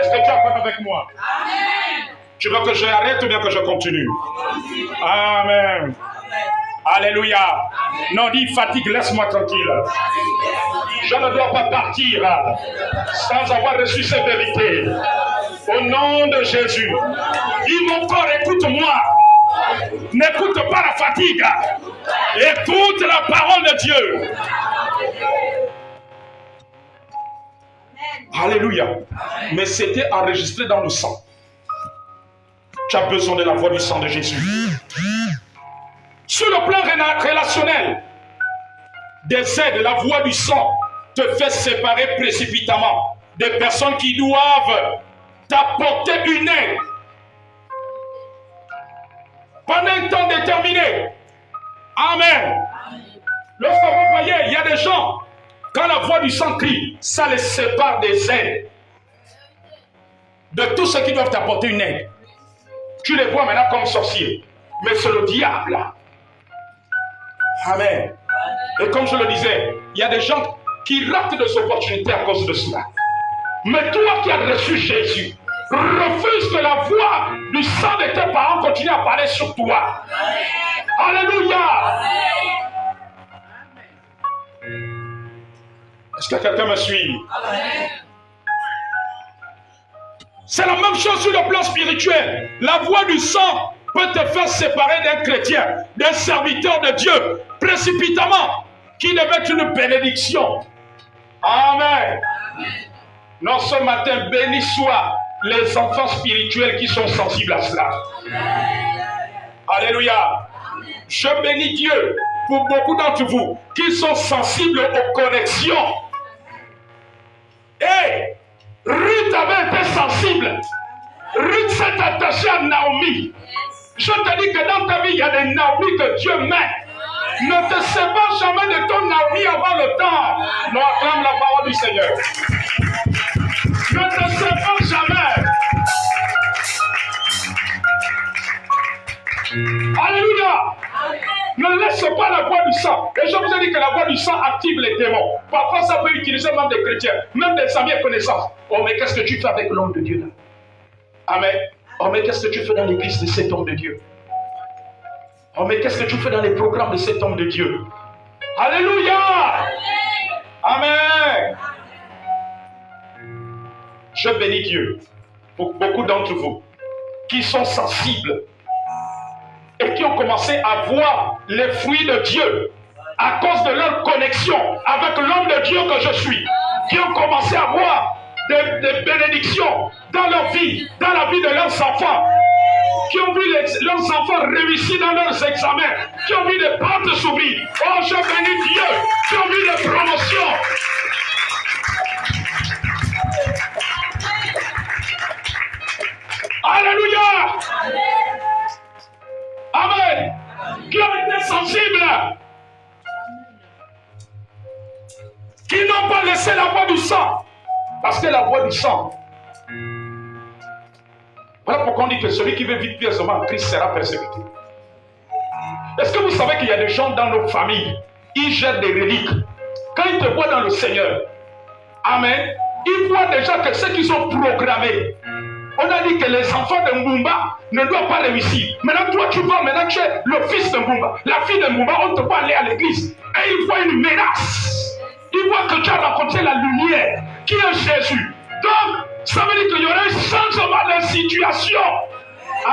Est-ce que tu es avec moi? Amen. Tu veux que j'arrête ou bien que je continue? Amen. Alléluia. Amen. Non, dis fatigue, laisse-moi tranquille. Je ne dois pas partir sans avoir reçu ces vérités. Au nom de Jésus. Dis mon corps, écoute-moi. N'écoute pas la fatigue. Écoute la parole de Dieu. Alléluia. Mais c'était enregistré dans le sang. Tu as besoin de la voix du sang de Jésus. Sur le plan relationnel, des aides, la voix du sang te fait séparer précipitamment des personnes qui doivent t'apporter une aide pendant un temps déterminé. Amen. Lorsque vous voyez, il y a des gens, quand la voix du sang crie, ça les sépare des aides, de tous ceux qui doivent t'apporter une aide. Tu les vois maintenant comme sorciers, mais c'est le diable. Amen. Et comme je le disais, il y a des gens qui ratent des opportunités à cause de cela. Mais toi qui as reçu Jésus, refuse que la voix du sang de tes parents continue à parler sur toi. Alléluia. Est-ce que quelqu'un me suit? C'est la même chose sur le plan spirituel. La voix du sang peut te faire séparer d'un chrétien, d'un serviteur de Dieu, précipitamment, qui devait être une bénédiction. Amen. Non, ce matin, béni soient les enfants spirituels qui sont sensibles à cela. Alléluia. Je bénis Dieu pour beaucoup d'entre vous qui sont sensibles aux connexions. Et Ruth avait été sensible. Ruth s'est attachée à Naomi. Je te dis que dans ta vie, il y a des Naomi que Dieu met. Ne te sépare jamais de ton Naomi avant le temps. Non, acclame la parole du Seigneur. Ne te sépare jamais. Alléluia. Ne laisse pas la voix du sang. Et je vous ai dit que la voix du sang active les démons. Parfois, ça peut utiliser même des chrétiens, même des amis et connaissances. Oh, mais qu'est-ce que tu fais avec l'homme de Dieu là? Amen. Oh, mais qu'est-ce que tu fais dans l'église de cet homme de Dieu? Oh, mais qu'est-ce que tu fais dans les programmes de cet homme de Dieu? Alléluia. Amen. Je bénis Dieu pour beaucoup d'entre vous qui sont sensibles et qui ont commencé à voir les fruits de Dieu à cause de leur connexion avec l'homme de Dieu que je suis, qui ont commencé à voir des bénédictions dans leur vie, dans la vie de leurs enfants, qui ont vu leurs enfants réussir dans leurs examens, qui ont vu des portes s'ouvrir. Oh, je bénis Dieu, qui ont vu des promotions. Alléluia. Amen. Qui ont été sensibles, qui n'ont pas laissé la voix du sang, parce que la voix du sang, voilà pourquoi on dit que celui qui veut vivre pieusement en Christ sera persécuté. Est-ce que vous savez qu'il y a des gens dans nos familles il jette des reliques. Quand il te voit dans le Seigneur, amen, il voit déjà que ceux qui sont programmés. On a dit que les enfants de Mbumba ne doivent pas réussir. Maintenant, toi, tu vois, maintenant tu es le fils de Mbumba, la fille de Mbumba, on te voit aller à l'église. Et il voit une menace. Il voit que tu as rencontré la lumière, qui est Jésus. Donc, ça veut dire qu'il y aura un changement de situation.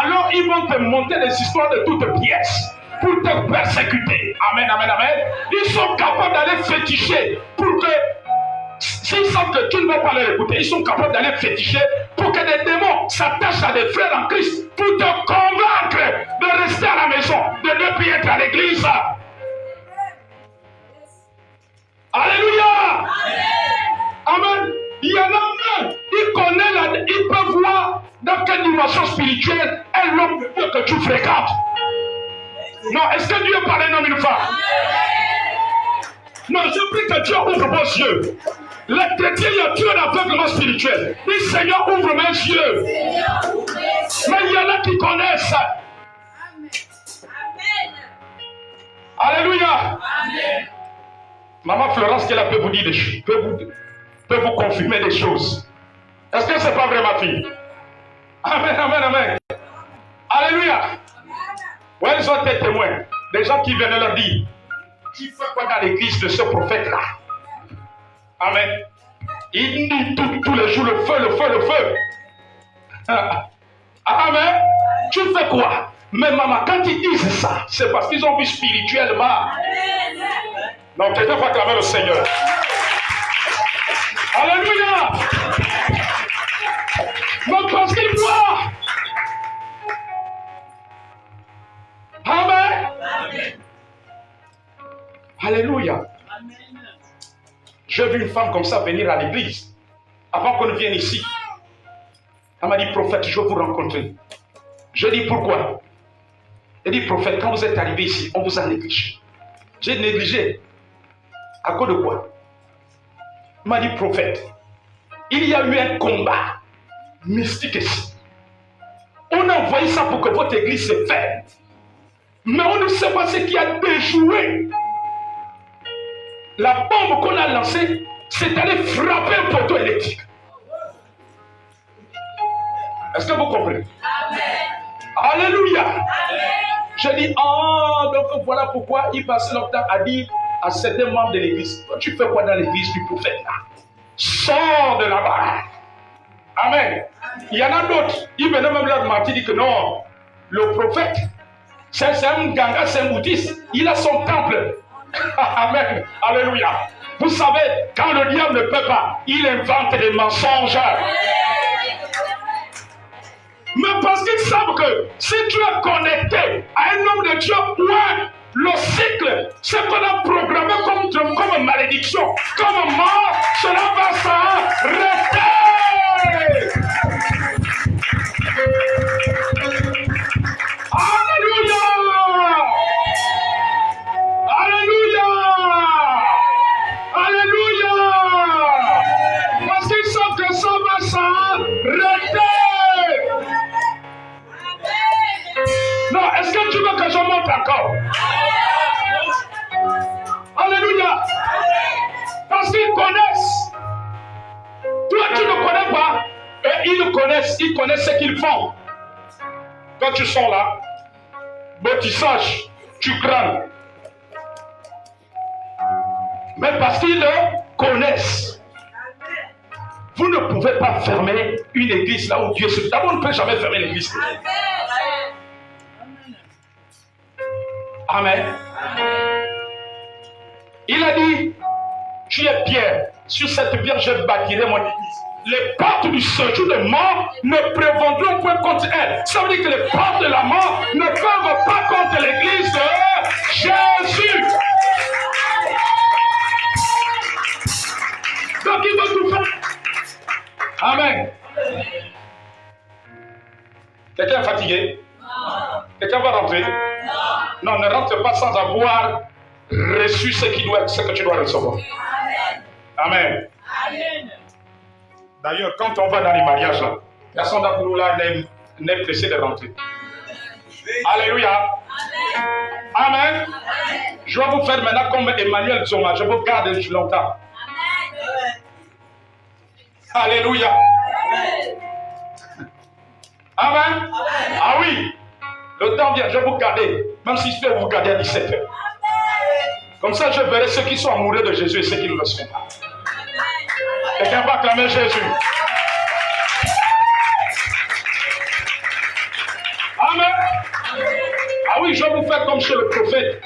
Alors, ils vont te monter des histoires de toutes pièces pour te persécuter. Amen, amen, amen. Ils sont capables d'aller féticher pour que, s'ils savent que tu ne vas pas les écouter, ils sont capables d'aller féticher pour que des démons s'attachent à des frères en Christ pour te convaincre de rester à la maison, de ne plus être à l'église. Alléluia. Amen. Il y en a un, il peut voir dans quelle dimension spirituelle est l'homme que tu fréquentes. Non, est-ce que Dieu parle d'un homme et une femme? Non, je prie que Dieu ouvre vos yeux. Les chrétiens, il y a Dieu d'aveuglement spirituel. Dis Seigneur, ouvre mes yeux. Mais il y en a qui connaissent. Alléluia. Amen. Maman Florence, qu'elle peut vous dire des choses, peut vous confirmer des choses. Est-ce que ce n'est pas vrai, ma fille? Amen, amen, amen. Alléluia. Ouais, ils ont été témoins. Des gens qui venaient leur dire, tu fais quoi dans l'église de ce prophète-là? Amen. Il dit tous les jours le feu, le feu, le feu. Amen. Tu fais quoi? Mais maman, quand ils disent ça, c'est parce qu'ils ont vu spirituellement. Donc, quelqu'un va acclamer le Seigneur. Alléluia. Donc, parce qu'ils voient. Amen. Amen. Alléluia. J'ai vu une femme comme ça venir à l'église avant qu'on ne vienne ici. Elle m'a dit, prophète, je veux vous rencontrer. Je dis, pourquoi? Elle dit, prophète, quand vous êtes arrivé ici, on vous a négligé. J'ai négligé. À cause de quoi? Elle m'a dit, prophète, il y a eu un combat mystique ici. On a envoyé ça pour que votre église se ferme. Mais on ne sait pas ce qui a déjoué. La bombe qu'on a lancée, c'est d'aller frapper un poteau électrique. Est-ce que vous comprenez? Amen. Alléluia. Amen. Je dis, donc voilà pourquoi il passe leur temps à dire à certains membres de l'église, tu fais quoi dans l'église du prophète là? Sors de là-bas. Amen. Il y en a d'autres, ils venaient même leur mentir, dire que non, le prophète, c'est un ganga, c'est un bouddhiste, il a son temple. Amen. Alléluia. Vous savez, quand le diable ne peut pas, il invente des mensonges. Mais parce qu'ils savent que si tu es connecté à un homme de Dieu, ouais, le cycle, ce qu'on a programmé comme malédiction, comme mort, cela va s'arrêter. Alléluia. Alléluia. Alléluia. Parce qu'ils savent que ça va s'arrêter. Non, est-ce que tu veux que je monte encore? Alléluia. Parce qu'ils connaissent. Toi, tu ne connais pas. Et ils connaissent ce qu'ils font. Quand tu sors là, bâtissage, tu crains. Mais parce qu'ils le connaissent. Vous ne pouvez pas fermer une église là où Dieu se... D'abord, on ne peut jamais fermer l'église. Amen. Il a dit, tu es Pierre, sur cette pierre je bâtirai mon église. Les portes du séjour de mort ne prévaudront point contre elle. Ça veut dire que les portes de la mort ne peuvent pas contre l'église de Jésus. Donc il va tout faire. Amen. Quelqu'un est fatigué? Quelqu'un va rentrer? Non, ne rentre pas sans avoir reçu ce que tu dois recevoir. Amen. Amen. D'ailleurs, quand on va dans les mariages, là, personne d'entre nous là n'est pressé de rentrer. Alléluia. Amen. Je vais vous faire maintenant comme Emmanuel Zoma. Je vous garde longtemps. Alléluia. Amen. Ah oui. Le temps vient, je vais vous garder. Même si je vais vous garder à 17h. Comme ça, je verrai ceux qui sont amoureux de Jésus et ceux qui ne le sont pas. Quelqu'un va acclamer Jésus. Amen. Ah oui, je vais vous faire comme chez le prophète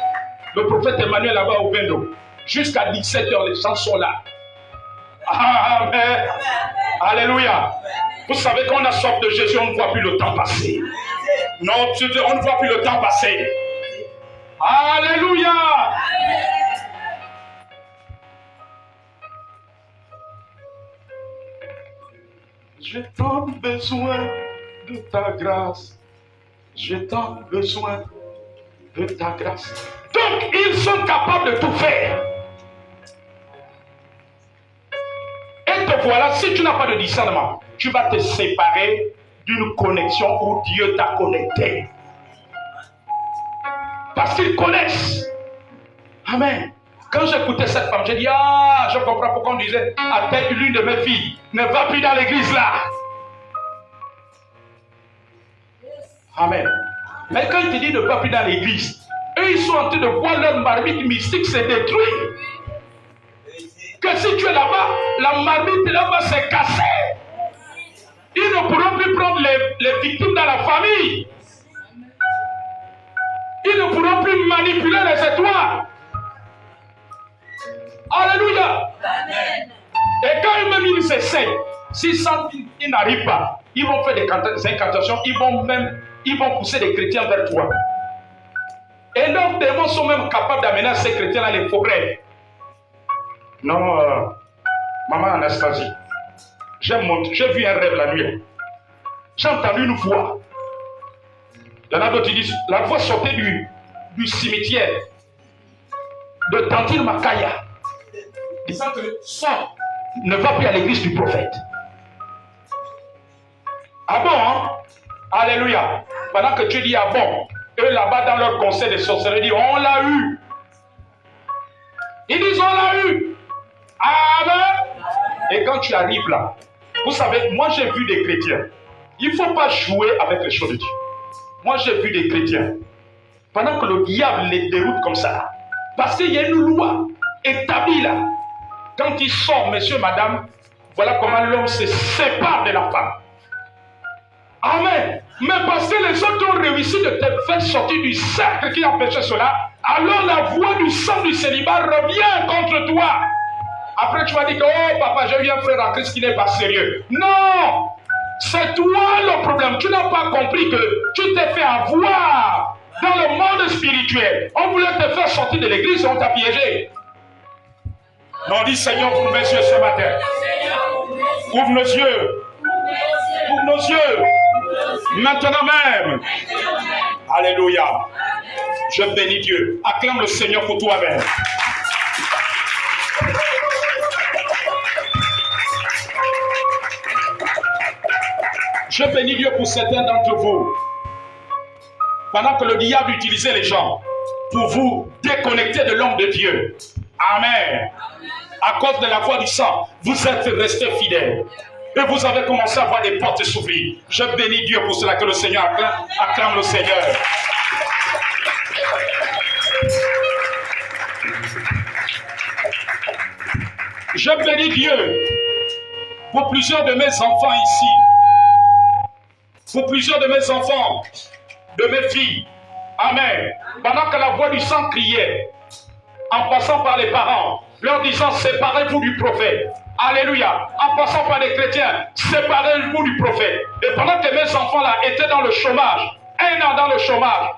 Emmanuel là-bas au Bendo. Jusqu'à 17h, les gens sont là. Amen. Alléluia. Vous savez qu'on a soif de Jésus, on ne voit plus le temps passer. Non, on ne voit plus le temps passer. Alléluia. J'ai tant besoin de ta grâce. J'ai tant besoin de ta grâce. Donc, ils sont capables de tout faire. Et te voilà, si tu n'as pas de discernement, tu vas te séparer d'une connexion où Dieu t'a connecté. Parce qu'ils connaissent. Amen. Quand j'écoutais cette femme, j'ai dit, ah, je comprends pourquoi on disait à l'une de mes filles, ne va plus dans l'église là. Amen. Mais quand il te dit de ne pas plus dans l'église, eux ils sont en train de voir leur marmite mystique se détruire. Que si tu es là-bas, la marmite là-bas s'est cassée. Ils ne pourront plus prendre les victimes dans la famille. Ils ne pourront plus manipuler les étoiles. Alléluia. Amen. Et quand eux-mêmes ils s'essayent, s'ils sentent qu'ils n'arrivent pas, ils vont faire des incantations, ils vont pousser des chrétiens vers toi. Et leurs démons sont même capables d'amener ces chrétiens dans les forêts. Non, maman Anastasie, j'ai vu un rêve la nuit. J'ai entendu une voix. Il y en a d'autres qui disent, la voix sortait du cimetière de Tantine Makaya, disant que ça ne va plus à l'église du prophète. Ah bon, hein? Alléluia. Pendant que tu dis ah bon, eux là-bas dans leur conseil de sorcellerie disent on l'a eu. Ils disent on l'a eu. Amen. Et quand tu arrives là, vous savez, moi j'ai vu des chrétiens. Il ne faut pas jouer avec les choses de Dieu. Moi j'ai vu des chrétiens. Pendant que le diable les déroute comme ça, parce qu'il y a une loi établie là. Quand il sort, monsieur, madame, voilà comment l'homme se sépare de la femme. Amen. Mais parce que les autres ont réussi de te faire sortir du cercle qui empêchait cela, alors la voix du sang du célibat revient contre toi. Après tu vas dire que, oh papa, j'ai eu un frère en Christ qui n'est pas sérieux. Non! C'est toi le problème. Tu n'as pas compris que tu t'es fait avoir dans le monde spirituel. On voulait te faire sortir de l'église et on t'a piégé. Non, dis Seigneur, ouvre mes yeux ce matin. Ouvre nos yeux. Ouvre nos yeux. Maintenant même. Alléluia. Je bénis Dieu. Acclame le Seigneur pour toi-même. Je bénis Dieu pour certains d'entre vous. Pendant que le diable utilisait les gens pour vous déconnecter de l'homme de Dieu. Amen. À cause de la voix du sang, vous êtes restés fidèles. Et vous avez commencé à voir des portes s'ouvrir. Je bénis Dieu pour cela, que le Seigneur acclame le Seigneur. Je bénis Dieu pour plusieurs de mes enfants ici. Pour plusieurs de mes enfants, de mes filles. Amen. Pendant que la voix du sang criait, en passant par les parents, leur disant séparez-vous du prophète. Alléluia. En passant par les chrétiens, séparez-vous du prophète. Et pendant que mes enfants là étaient dans le chômage, 1 an dans le chômage,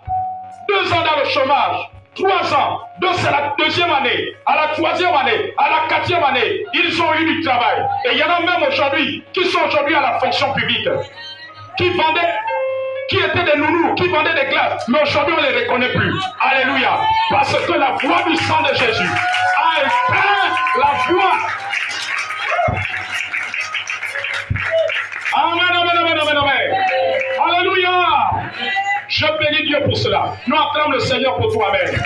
2 ans dans le chômage, 3 ans, c'est la 2e année, à la 3e année, à la 4e année, ils ont eu du travail. Et il y en a même aujourd'hui qui sont aujourd'hui à la fonction publique, qui étaient des nounous, qui vendaient des glaces, mais aujourd'hui on ne les reconnaît plus. Alléluia. Parce que la voix du sang de Jésus a éteint la voix. Amen, amen, amen, amen, amen. Alléluia. Je bénis Dieu pour cela. Nous acclamons le Seigneur pour toi-même.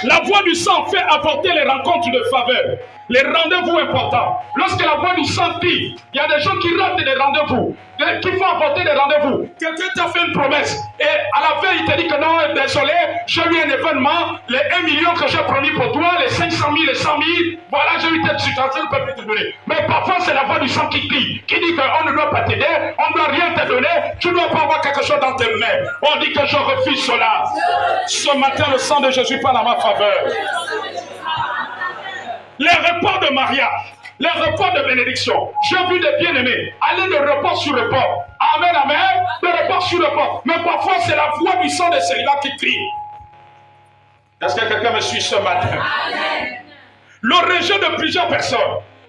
La voix du sang fait apporter les rencontres de faveur, les rendez-vous importants. Lorsque la voix du sang crie, il y a des gens qui ratent des rendez-vous, qui font apporter des rendez-vous. Quelqu'un t'a fait une promesse et à la fin il t'a dit que non, désolé, j'ai eu un événement, les 1 million que j'ai promis pour toi, les 500 000, les 100 000, voilà, j'ai eu telle situation, je ne peux plus te donner. Mais parfois c'est la voix du sang qui crie, qui dit qu'on ne doit pas t'aider, on ne doit rien te donner, tu ne dois pas avoir quelque chose dans tes mains. On dit que je refuse cela. Ce matin, le sang de Jésus parle à ma faveur. Les reports de mariage, les reports de bénédiction. J'ai vu des bien-aimés aller de report sur report. Amen, amen. De report sur report. Mais parfois, c'est la voix du sang de célibat qui crie. Est-ce que quelqu'un me suit ce matin? Amen. Le rejet de plusieurs personnes.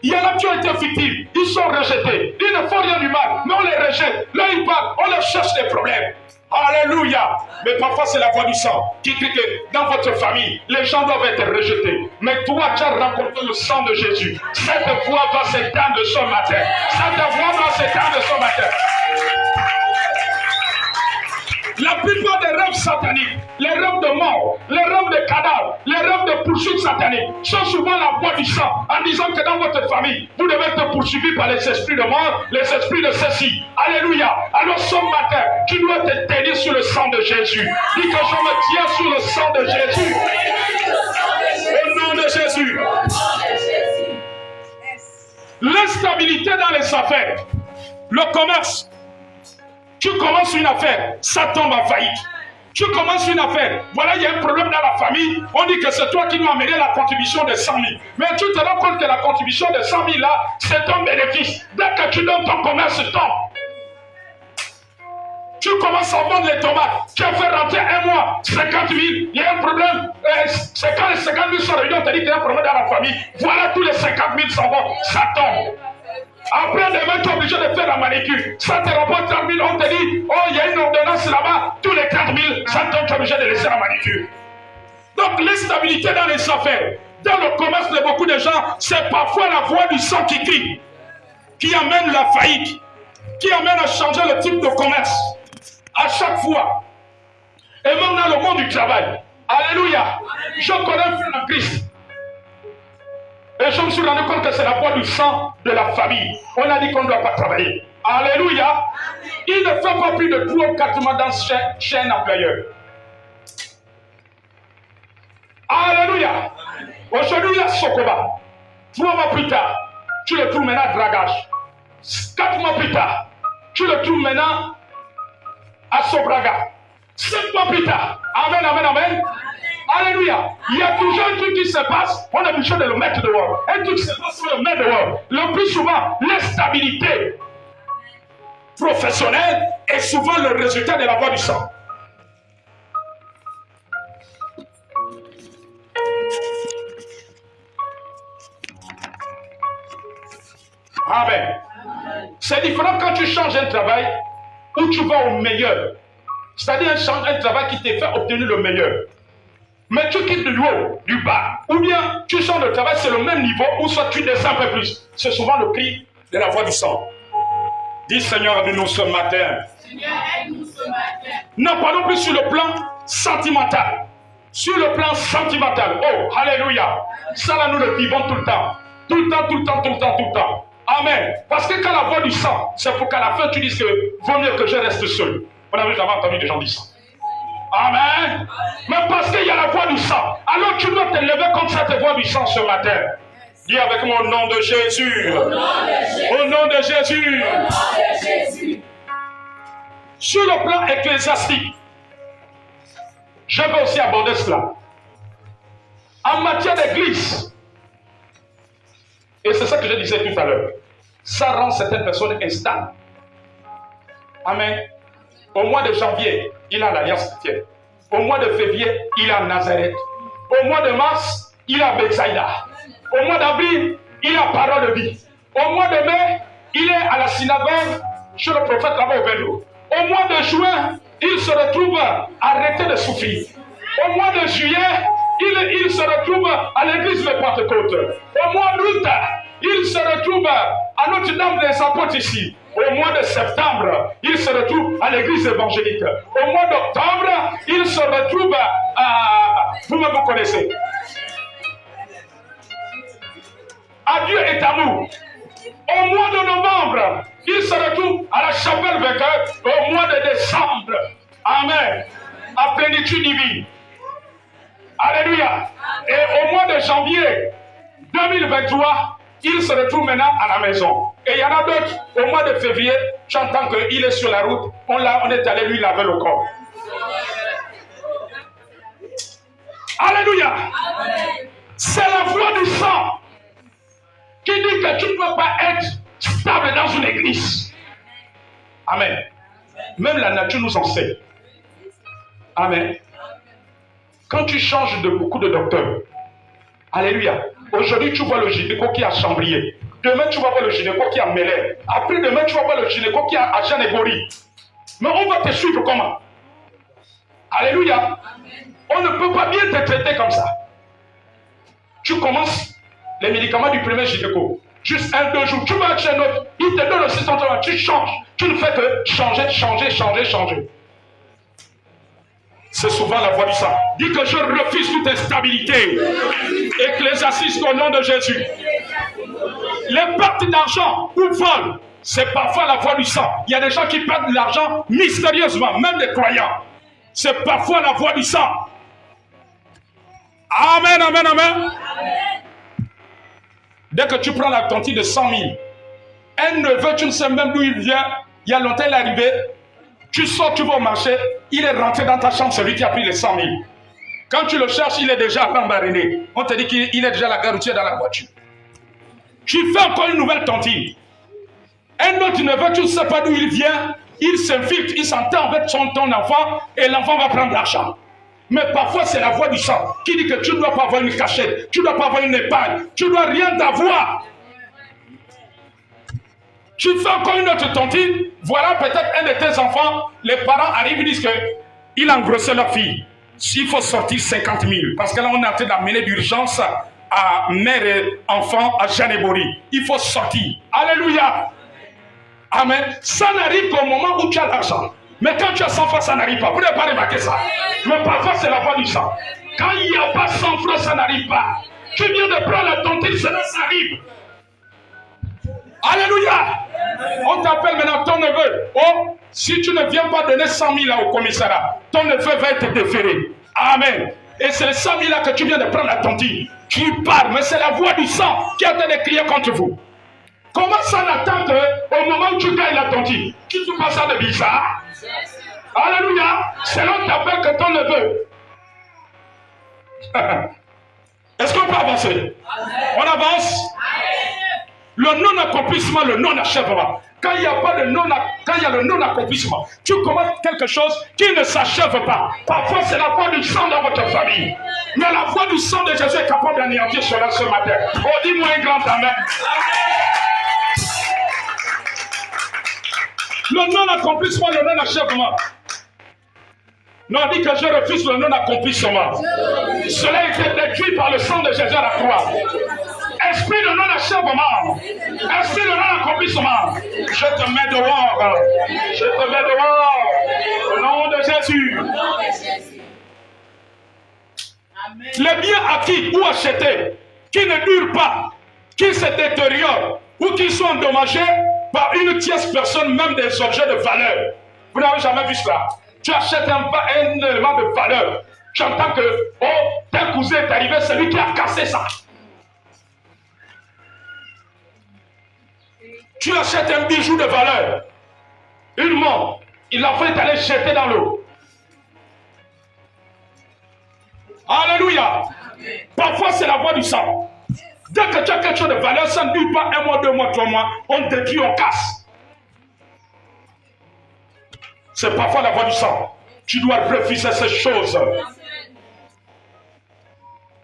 Il y en a qui ont été victimes. Ils sont rejetés. Ils ne font rien du mal. Mais on les rejette. Là, ils parlent. On leur cherche des problèmes. Alléluia. Mais parfois c'est la voix du sang qui crie que dans votre famille, les gens doivent être rejetés. Mais toi, tu as rencontré le sang de Jésus. Cette voix va s'éteindre ce matin. Cette voix va s'éteindre ce matin. La plupart des rêves sataniques, les rêves de mort, les rêves de cadavres, les rêves de poursuites sataniques sont souvent la voix du sang en disant que dans votre famille, vous devez être poursuivi par les esprits de mort, les esprits de ceci. Alléluia. Alors ce matin, tu dois te tenir sur le sang de Jésus. Dis que je me tiens sur le sang de Jésus. Au nom de Jésus. L'instabilité dans les affaires, le commerce. Tu commences une affaire, ça tombe en faillite. Tu commences une affaire, voilà, il y a un problème dans la famille, on dit que c'est toi qui dois amener la contribution de 100 000. Mais tu te rends compte que la contribution de 100 000 là, c'est ton bénéfice. Dès que tu donnes, ton commerce tombe. Tu commences à vendre les tomates, tu as fait rentrer un mois, 50 000, il y a un problème. C'est quand les 50 000 sont réunis, on t'a dit qu'il y a un problème dans la famille. Voilà, tous les 50 000 s'en vont, ça tombe. Après, demain, tu es obligé de faire la manicure. Ça te rapporte 30 000, on te dit, oh, il y a une ordonnance là-bas, tous les 4 000, ça tombe, tu es obligé de laisser la manicure. Donc, l'instabilité dans les affaires, dans le commerce de beaucoup de gens, c'est parfois la voix du sang qui crie, qui amène la faillite, qui amène à changer le type de commerce. À chaque fois. Et même dans le monde du travail. Alléluia. Je connais un frère en Christ. Et je me suis rendu compte que c'est la voix du sang de la famille. On a dit qu'on ne doit pas travailler. Alléluia. Il ne fait pas plus de 3 ou 4 mois dans chez un employeur. Alléluia. Aujourd'hui, il y a Sokoba. 3 mois plus tard, tu le trouves maintenant à dragage. 4 mois plus tard, tu le trouves maintenant à Sobraga. 5 mois plus tard. Amen, amen, amen. Alléluia. Il y a toujours un truc qui se passe, on est obligé de le mettre dehors. Un truc qui se passe, on le met dehors. Le plus souvent, l'instabilité professionnelle est souvent le résultat de la voix du sang. Amen. C'est différent quand tu changes un travail où tu vas au meilleur. C'est-à-dire un travail qui te fait obtenir le meilleur. Mais tu quittes du haut, du bas. Ou bien tu changes de travail, c'est le même niveau, ou soit tu descends un peu plus. C'est souvent le cri de la voix du sang. Dis Seigneur, aide-nous ce matin. Seigneur, aide-nous ce matin. Non, pas non plus sur le plan sentimental. Sur le plan sentimental. Oh, alléluia. Ça là, nous le vivons tout le temps. Tout le temps, tout le temps, tout le temps, tout le temps. Amen. Parce que quand la voix du sang, c'est pour qu'à la fin tu dises que vaut mieux que je reste seul. On a jamais entendu des gens dire ça. Amen. Mais parce qu'il y a la voix du sang. Alors tu dois te lever contre cette voix du sang ce matin. Dis avec moi au nom de Jésus. Au nom de Jésus. Au nom de Jésus. Au nom de Jésus. Sur le plan ecclésiastique, je vais aussi aborder cela. En matière d'église, et c'est ça que je disais tout à l'heure, ça rend certaines personnes instables. Amen. Au mois de janvier, il a l'Alliance chrétienne. Au mois de février, il a Nazareth. Au mois de mars, il a Bethsaïda. Au mois d'avril, il a Parole de vie. Au mois de mai, il est à la synagogue chez le prophète là-bas au Vélo. Au mois de juin, il se retrouve arrêté de souffrir. Au mois de juillet, il se retrouve à l'église de Pentecôte. Au mois d'août, il se retrouve à Notre-Dame des Apôtres ici. Au mois de septembre, il se retrouve à l'église évangélique. Au mois d'octobre, il se retrouve à... Vous-même vous connaissez. À Dieu est amour. Au mois de novembre, il se retrouve à la chapelle vainqueur. Au mois de décembre, amen, à plénitude divine. Alléluia. Et au mois de janvier 2023, il se retrouve maintenant à la maison. Et il y en a d'autres, au mois de février, j'entends qu'il est sur la route, on est allé lui laver le corps. Alléluia. C'est la voix du sang qui dit que tu ne peux pas être stable dans une église. Amen. Même la nature nous enseigne. Amen. Quand tu changes de beaucoup de docteurs, alléluia. Aujourd'hui, tu vois le gynéco qui est à Chambrier. Demain, tu vas voir le gynéco qui est à Mélène. Après demain, tu vas voir le gynéco qui est à Jeanne-et-Gori. Mais on va te suivre comment? Alléluia. On ne peut pas bien te traiter comme ça. Tu commences les médicaments du premier gynéco. Juste 1-2 jours. Tu vas chez un autre. Il te donne aussi son travail. Tu changes. Tu ne fais que changer. C'est souvent la voix du sang. Dis que je refuse toute instabilité. Ecclésiastes au nom de Jésus. Les pertes d'argent ou vol, c'est parfois la voix du sang. Il y a des gens qui perdent de l'argent mystérieusement, même des croyants. C'est parfois la voix du sang. Amen, amen, amen. Dès que tu prends la quantité de 100 000, un neveu, tu ne sais même d'où il vient, il y a longtemps il est arrivé, tu sors, tu vas au marché, il est rentré dans ta chambre, celui qui a pris les 100 000. Quand tu le cherches, il est déjà embariné. On te dit qu'il est déjà la garoutière dans la voiture. Tu fais encore une nouvelle tontine. Un autre neveu, tu ne sais pas d'où il vient, il s'infiltre, il s'entend avec ton enfant et l'enfant va prendre l'argent. Mais parfois, c'est la voix du sang qui dit que tu ne dois pas avoir une cachette, tu ne dois pas avoir une épargne, tu ne dois rien avoir. Tu fais encore une autre tontine, voilà peut-être un de tes enfants, les parents arrivent et disent qu'il a engrossé leur fille. Il faut sortir 50 000, parce que là, on est en train d'amener d'urgence à mère et enfant à Jeanne-et-Gori. Il faut sortir. Alléluia. Amen. Ça n'arrive qu'au moment où tu as l'argent. Mais quand tu as 100 francs, ça n'arrive pas. Vous n'avez pas remarqué ça? Mais parfois, c'est la voix du sang. Quand il n'y a pas 100 francs, ça n'arrive pas. Tu viens de prendre la tontine, ça arrive. Alléluia. On t'appelle maintenant ton neveu. Oh, si tu ne viens pas donner 100 000 là au commissariat, ton neveu va être déféré. Amen. Et c'est les 100 000 là que tu viens de prendre la tontine. Tu pars, mais c'est la voix du sang qui est en train de crier contre vous. Comment ça n'attend qu'au moment où tu gagnes la tontine? Tu trouves pas ça de bizarre? Alléluia. C'est là qu'on t'appelle que ton neveu. Est-ce qu'on peut avancer? On avance? Le non-accomplissement, le non-achèvement. Quand il n'y a pas de quand il y a le non-accomplissement, tu commences quelque chose qui ne s'achève pas. Parfois, c'est la voix du sang dans votre famille. Mais la voix du sang de Jésus est capable d'anéantir cela ce matin. Oh, dis-moi un grand amen. Le non-accomplissement, le non-achèvement. Non, dit que je refuse le non-accomplissement. Cela a été détruit par le sang de Jésus à la croix. Esprit de non-achèvement, esprit de non-accomplissement, je te mets dehors. Je te mets dehors. Au nom de Jésus. Les biens acquis ou achetés qui ne durent pas, qui se détériorent ou qui sont endommagés par une tierce personne, même des objets de valeur. Vous n'avez jamais vu cela? Tu achètes un élément de valeur. Tu entends que, oh, tel cousin est arrivé, c'est lui qui a cassé ça. Tu achètes un bijou de valeur. Une montre, il a fait aller jeter dans l'eau. Alléluia. Parfois, c'est la voix du sang. Dès que tu as quelque chose de valeur, ça ne dure pas 1 mois, 2 mois, 3 mois. On détruit, on casse. C'est parfois la voix du sang. Tu dois refuser ces choses.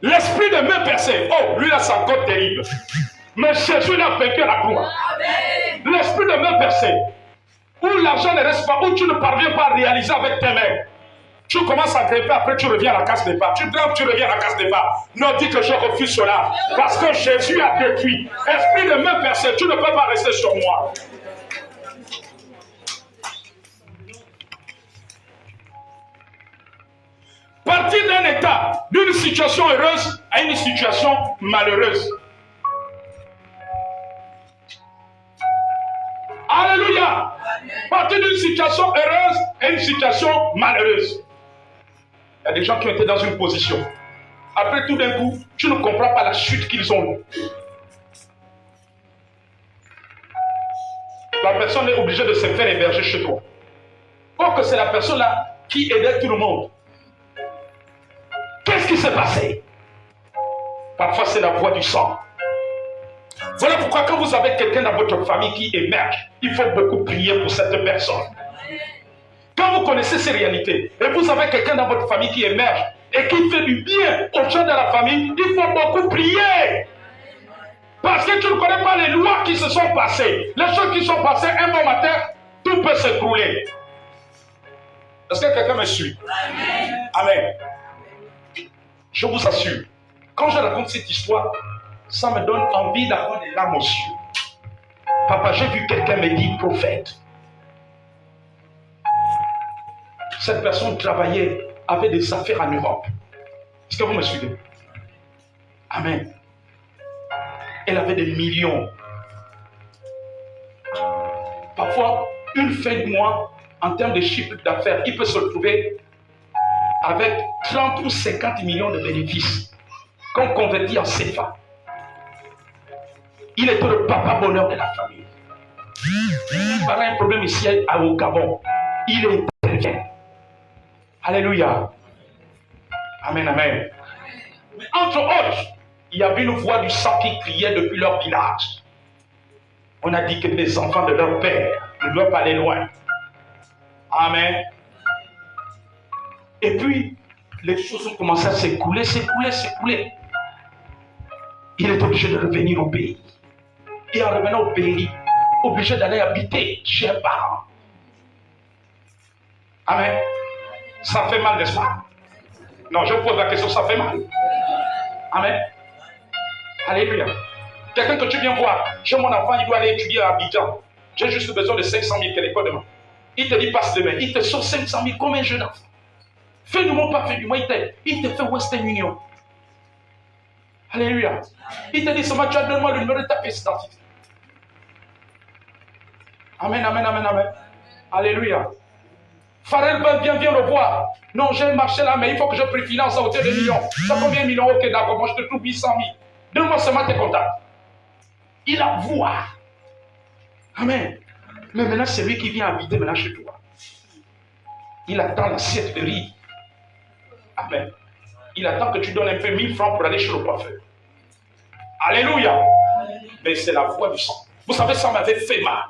L'esprit de main percée. Oh, lui là, c'est encore terrible. Mais Jésus l'a vaincu à la croix. L'esprit de main percée. Où l'argent ne reste pas, où tu ne parviens pas à réaliser avec tes mains. Tu commences à grimper, après tu reviens à la case départ. Tu grimpes, tu reviens à la case départ. Non, dis que je refuse cela. Parce que Jésus a détruit. Esprit de main percée, tu ne peux pas rester sur moi. Partir d'un état, d'une situation heureuse à une situation malheureuse. Alléluia. Partir d'une situation heureuse à une situation malheureuse. Il y a des gens qui ont été dans une position. Après tout d'un coup, tu ne comprends pas la chute qu'ils ont eue. La personne est obligée de se faire héberger chez toi. Or que c'est la personne là qui aidait tout le monde. Qu'est-ce qui s'est passé? Parfois c'est la voix du sang. Voilà pourquoi quand vous avez quelqu'un dans votre famille qui émerge, il faut beaucoup prier pour cette personne. Quand vous connaissez ces réalités et vous avez quelqu'un dans votre famille qui émerge et qui fait du bien aux gens de la famille, il faut beaucoup prier. Parce que tu ne connais pas les lois qui se sont passées. Les choses qui sont passées un bon matin, tout peut s'écrouler. Est-ce que quelqu'un me suit? Amen. Amen. Je vous assure, quand je raconte cette histoire, ça me donne envie d'avoir des larmes aux yeux. Papa, j'ai vu quelqu'un me dire prophète. Cette personne travaillait, avait des affaires en Europe. Est-ce que vous me suivez? Amen. Elle avait des millions. Parfois, une fin de mois, en termes de chiffre d'affaires, il peut se retrouver avec 30 ou 50 millions de bénéfices qu'on convertit en CFA. Il était le papa bonheur de la famille. Il y a un problème ici au Gabon. Il intervient. Alléluia. Amen, amen. Mais entre autres, il y avait une voix du sang qui criait depuis leur village. On a dit que les enfants de leur père ne doivent pas aller loin. Amen. Et puis, les choses ont commencé à s'écouler. Il est obligé de revenir au pays. Et en revenant au pays, obligé d'aller habiter chez un parent. Amen. Ça fait mal, n'est-ce pas? Non, je vous pose la question, ça fait mal. Amen. Alléluia. Quelqu'un que tu viens voir, j'ai mon enfant, il doit aller étudier à Abidjan. J'ai juste besoin de 500 000 quelle école demain. Il te dit passe demain. Il te sort 500 000 comme un jeune enfant. Fais-nous pas, fais-du moi. Il te fait Western Union. Alléluia. Il te dit seulement tu as donné-moi le numéro de ta pièce d'identité. Amen, amen, amen, amen. Alléluia. Pharrell viens le voir. Non, j'ai marché là, mais il faut que je préfinance à hauteur de millions. Ça combien de millions? Ok, d'accord, moi je te trouve 800 000. Donne-moi seulement tes contacts. Il a voix. Amen. Mais maintenant, c'est lui qui vient habiter maintenant chez toi. Il attend l'assiette de riz. Amen. Il attend que tu donnes un peu 1000 francs pour aller chez le coiffeur. Alléluia. Mais c'est la voix du sang. Vous savez, ça m'avait fait mal.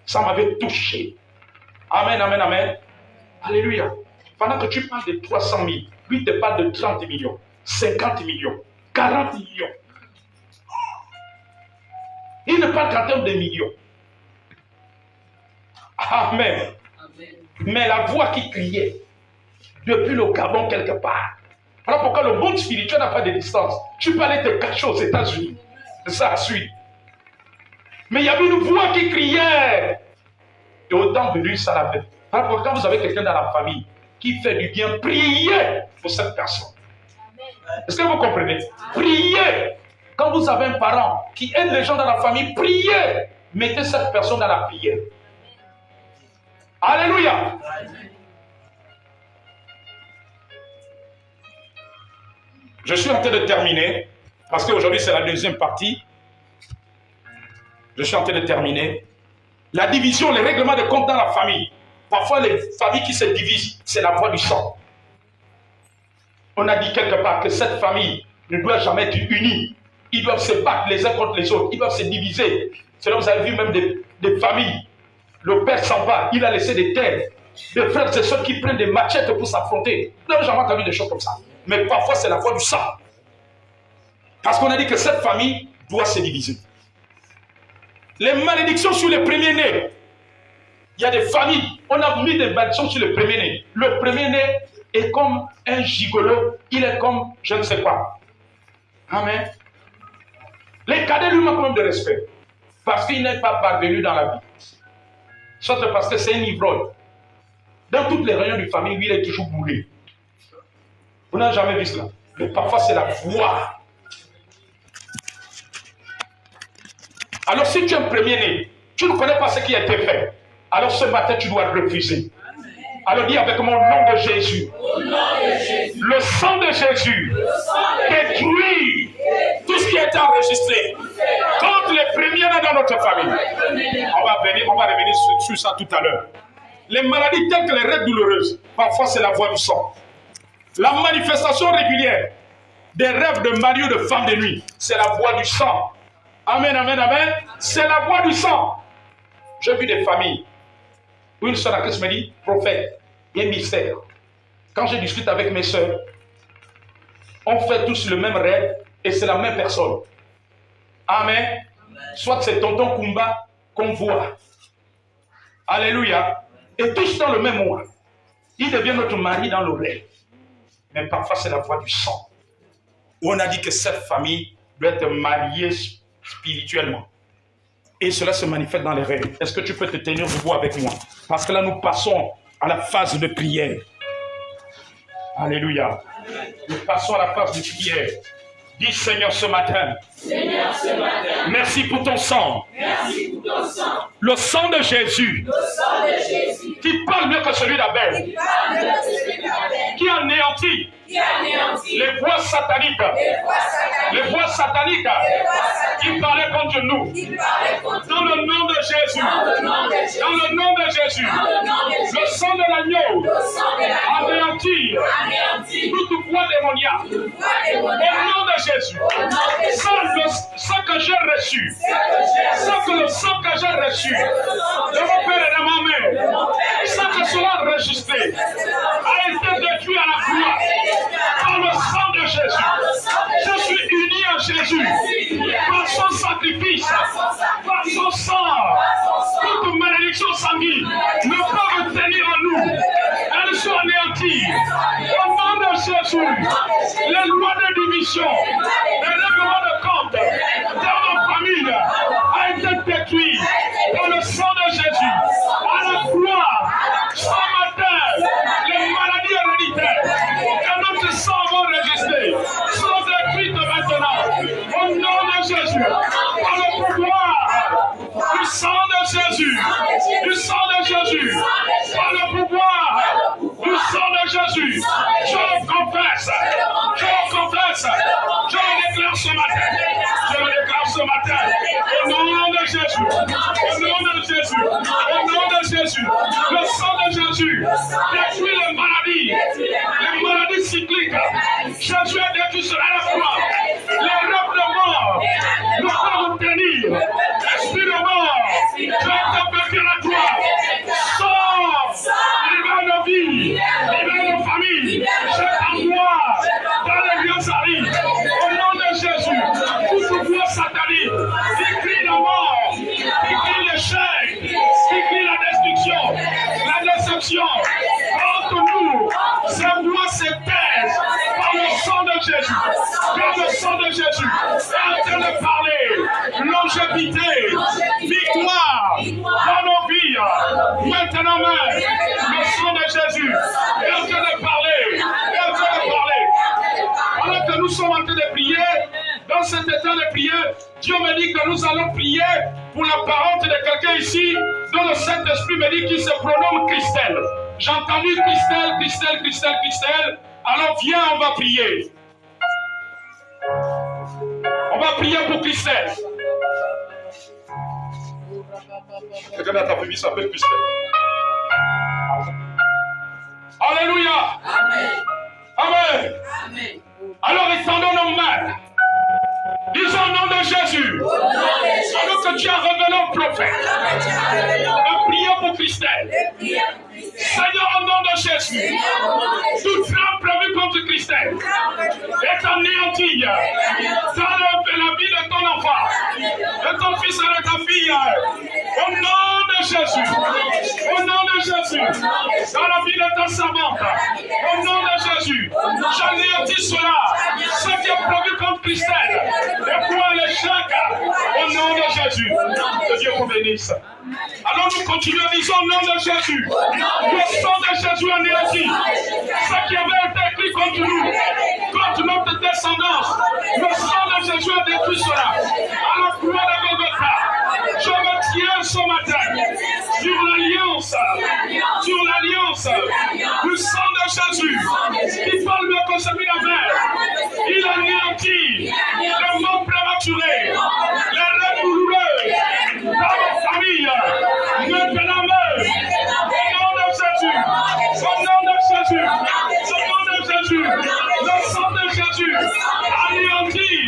Ça m'avait touché. Amen, amen, amen. Alléluia. Pendant que tu parles de 300 000, lui te parle de 30 millions, 50 millions, 40 millions. Il ne parle qu'en termes de millions. Amen. Mais la voix qui criait depuis le Gabon quelque part. Alors pourquoi le monde spirituel n'a pas de distance? Tu peux aller te cacher aux États-Unis. Ça suit. Mais il y avait une voix qui criait. Et autant de lui, ça l'a fait. Alors pourquoi quand vous avez quelqu'un dans la famille qui fait du bien, priez pour cette personne. Est-ce que vous comprenez? Priez. Quand vous avez un parent qui aide les gens dans la famille, priez. Mettez cette personne dans la prière. Alléluia. Je suis en train de terminer, parce qu'aujourd'hui c'est la deuxième partie. Je suis en train de terminer. La division, les règlements de compte dans la famille. Parfois les familles qui se divisent, c'est la voix du sang. On a dit quelque part que cette famille ne doit jamais être unie. Ils doivent se battre les uns contre les autres. Ils doivent se diviser. C'est là que vous avez vu même des familles. Le père s'en va, il a laissé des terres. Des frères et sœurs qui prennent des machettes pour s'affronter. Vous n'avez jamais entendu des choses comme ça. Mais parfois c'est la voix du sang. Parce qu'on a dit que cette famille doit se diviser. Les malédictions sur les premiers-nés. Il y a des familles, on a mis des malédictions sur les premiers-nés. Le premier-né est comme un gigolo, il est comme je ne sais quoi. Amen. Les cadets lui manquent même de respect. Parce qu'il n'est pas parvenu dans la vie. Soit parce que c'est un ivrogne. Dans toutes les réunions de famille, lui, il est toujours bourré. Vous n'avez jamais vu cela. Mais parfois, c'est la voix. Alors, si tu es un premier-né, tu ne connais pas ce qui a été fait. Alors, ce matin, tu dois refuser. Alors, dis avec moi, au nom de Jésus. Le sang de Jésus détruit tout ce qui a été enregistré contre les premiers-nés dans notre famille. On va revenir sur ça tout à l'heure. Les maladies telles que les règles douloureuses, parfois c'est la voix du sang. La manifestation régulière des rêves de mari ou de femme de nuit, c'est la voix du sang. Amen, amen, amen. C'est la voix du sang. J'ai vu des familles où une soeur à Christ me dit, prophète, il y a un mystère. Quand je discute avec mes soeurs, on fait tous le même rêve et c'est la même personne. Amen. Soit c'est tonton Kumba qu'on voit. Alléluia. Et tous dans le même mois. Il devient notre mari dans le rêve. Mais parfois c'est la voix du sang. Où on a dit que cette famille doit être mariée spirituellement. Et cela se manifeste dans les rêves. Est-ce que tu peux te tenir debout avec moi? Parce que là nous passons à la phase de prière. Alléluia. Nous passons à la phase de prière. Dis Seigneur ce matin. Merci pour ton sang. Le sang de Jésus. Qui parle mieux que celui d'Abel. Qui anéantit les voix sataniques. Les voix sataniques qui parlaient contre nous. Dans le nom de Jésus. Dans le nom de Jésus. Le sang de l'agneau anéantit toute voix démoniaque. Au nom de Jésus. Sans que j'ai reçu. Sans que le sang que j'ai reçu de mon père et de ma mère, sans que cela enregistré, a été détruit à la croix par le sang de Jésus. Je suis uni à Jésus par son sacrifice, par son sang. Toute malédiction sanguine ne peut retenir en nous. Elle soit anéantie. Au nom de Jésus, les lois de division, les règlements de compte dans ma famille a été détruit par le sang de Jésus. À la croix, ce matin, les maladies héréditaires que notre sang va enregistrer sont détruites maintenant. Au nom de Jésus, par le pouvoir du sang de Jésus, du sang de Jésus, par le pouvoir du sang de Jésus, je le confesse, je le confesse, je le déclare ce matin, je le déclare ce matin, au nom de Jésus, au nom de Jésus, au nom de Jésus, le sang de Jésus détruit les maladies cycliques. Jésus a détruit cela à la croix. Les rêves de mort ne peuvent vous tenir. Esprit de mort, je t'appelle à la croix. Sors, libère nos vies, libère nos familles. Je t'envoie dans les lieux arides. Au nom de Jésus, toute voix satanique qui crie la mort, qui crie l'échec, qui crie la destruction, la déception. Entre nous, ces voix se taisent par le sang de Jésus. Par le sang de Jésus, est en train de parler longévité, victoire dans nos vies. Maintenant même, le sang de Jésus est en train de parler, est en train de parler. Alors que nous sommes en train de prier, dans cet état de prière, Dieu me dit que nous allons prier pour la parente de quelqu'un ici, dont le Saint-Esprit me dit qu'il se prénomme Christelle. J'ai entendu Christelle, Christelle, Christelle, Christelle. Alors viens, on va prier. On va prier pour Christelle. Quelqu'un dans ta famille s'appelle Christelle. Alléluia. Amen. Amen. Amen. Alors étendons nos mains. Disons au nom de Jésus. Alors que tu as révélé au prophète. De prier pour Christelle. Seigneur, au nom de Jésus, toute flamme prévue contre Christelle est anéantie dans la vie de ton enfant, de ton fils et de ta fille. Au nom de Jésus, au nom de Jésus, dans la vie de ta servante, au nom de Jésus, j'anéantis cela, ce qui est prévu contre Christelle, et pour l'échec, au nom de Jésus. Que Dieu vous bénisse. Alors nous continuons, disons au nom de Jésus. Le sang de Jésus anéantit ce qui avait été écrit contre nous, contre notre descendance. Le sang de Jésus a détruit cela. À la croix de Golgotha, je me tiens ce matin sur l'alliance du sang de Jésus qui parle mieux que celui d'avant. Il anéantit les morts prématurés, les rêves douloureux dans nos familles. Maintenant même, au nom de Jésus, au nom de Jésus, au nom de Jésus, le sang de Jésus anéantit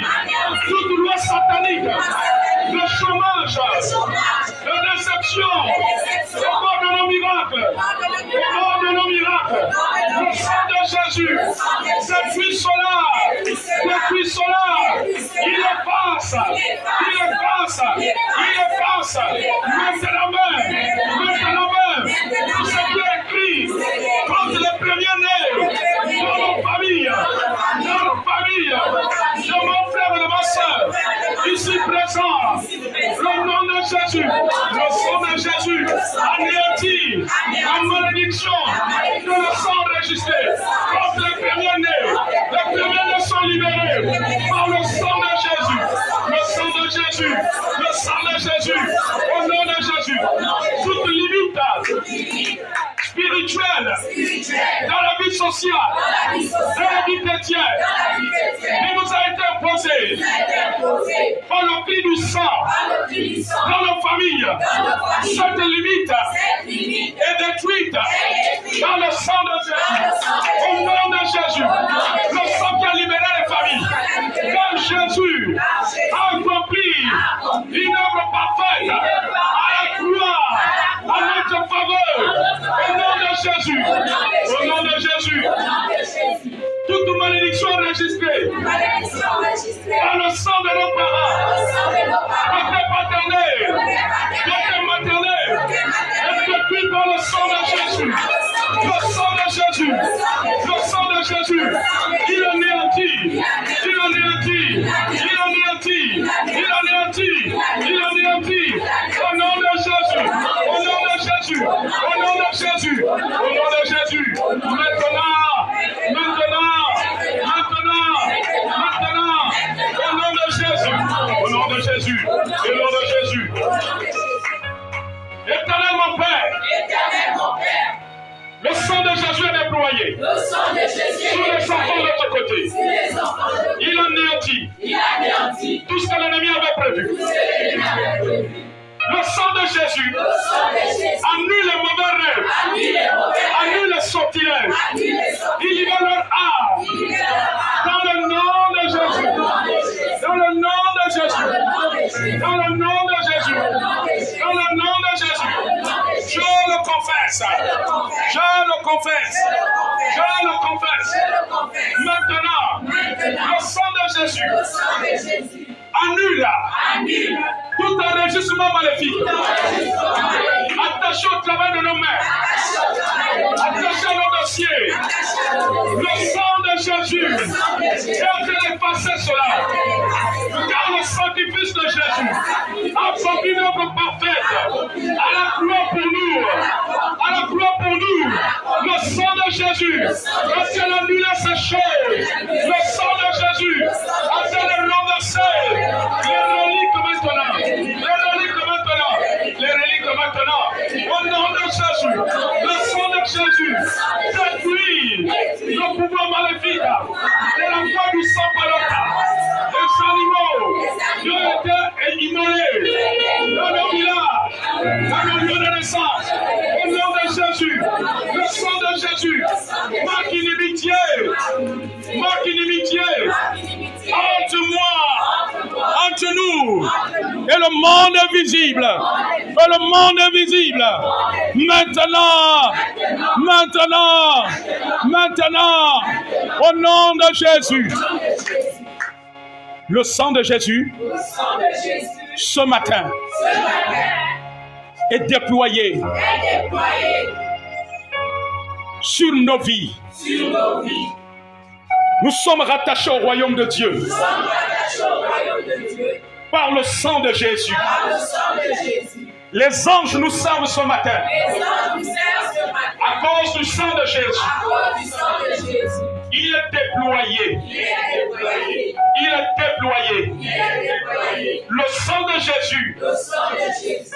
toute loi satanique, le chômage, la déception, au bord de nos miracles, au bord de nos miracles. Le sang de Jésus, depuis cela, il efface, maintenant même, tout ce qui est écrit contre les premiers-nés dans nos familles, de mon frère et de ma soeur, ici présent, le nom de Jésus, le sang de Jésus, anéantit la malédiction que le sang enregistré contre les premiers-nés. Les premiers-nés sont libérés par le sang de Jésus, le sang de Jésus, le sang de Jésus, au nom de Jésus. Toute limite spirituelle dans la vie sociale, dans la vie chrétienne, qui nous a été imposée par le prix du sang dans nos familles. Cette limite est détruite dans le sang de Jésus, au nom de Jésus. Le sang qui a libéré les familles. Quand Jésus a accompli une œuvre parfaite à la croix, à notre faveur, au nom de Jésus, au nom de Jésus, toute malédiction enregistrée par le sang de nos parents, côté paternel, côté maternel, est détruit par le sang de Jésus. Le sang de Jésus, le sang de Jésus, il anéantit, il anéantit, il anéantit, il anéantit, il anéantit, au nom de Jésus, au nom de Jésus, au nom de Jésus, au nom de Jésus, maintenant, au nom de Jésus, au nom de Jésus, au nom de Jésus. Éternel mon Père, le sang de Jésus est déployé sur les enfants de l'autre côté. Il anéantit tout ce que l'ennemi avait prévu. Le sang de Jésus annule les mauvais rêves, annule les sortilèges, il libère leur âme dans le nom de Jésus, dans le nom de Jésus, dans le nom de Jésus, dans le nom de Jésus. Je le confesse, je le confesse, je le confesse. Maintenant, le sang de Jésus annule tout enregistrement maléfique attaché au travail de nos mains, attaché à nos dossiers. Le sang de Jésus est en train d'effacer cela, car le sacrifice de Jésus a accompli une œuvre parfaite à la croix pour nous, à la croix pour nous. Le sang de Jésus a fait annuler ces choses. Le sang de Jésus a fait le renverser. Les reliques maintenant, les reliques maintenant, au nom de Jésus, le sang de Jésus détruit le pouvoir maléfique de la voix du sang palota. Les animaux qui ont été immolés dans nos villages, dans nos lieux de naissance, au nom de Jésus, le sang de Jésus marque inimitié entre moi, entre nous et le monde invisible. Et le monde invisible. Maintenant, au nom de Jésus. Le sang de Jésus, ce matin, est déployé sur nos vies. Nous sommes rattachés au royaume de Dieu. Par le sang de Jésus. Les anges nous servent ce matin. Les anges nous servent ce matin. À cause du sang de Jésus. À cause du sang de Jésus. Il est déployé. Il est déployé. Il est déployé. Il est déployé. Le sang de Jésus Le sang de Jésus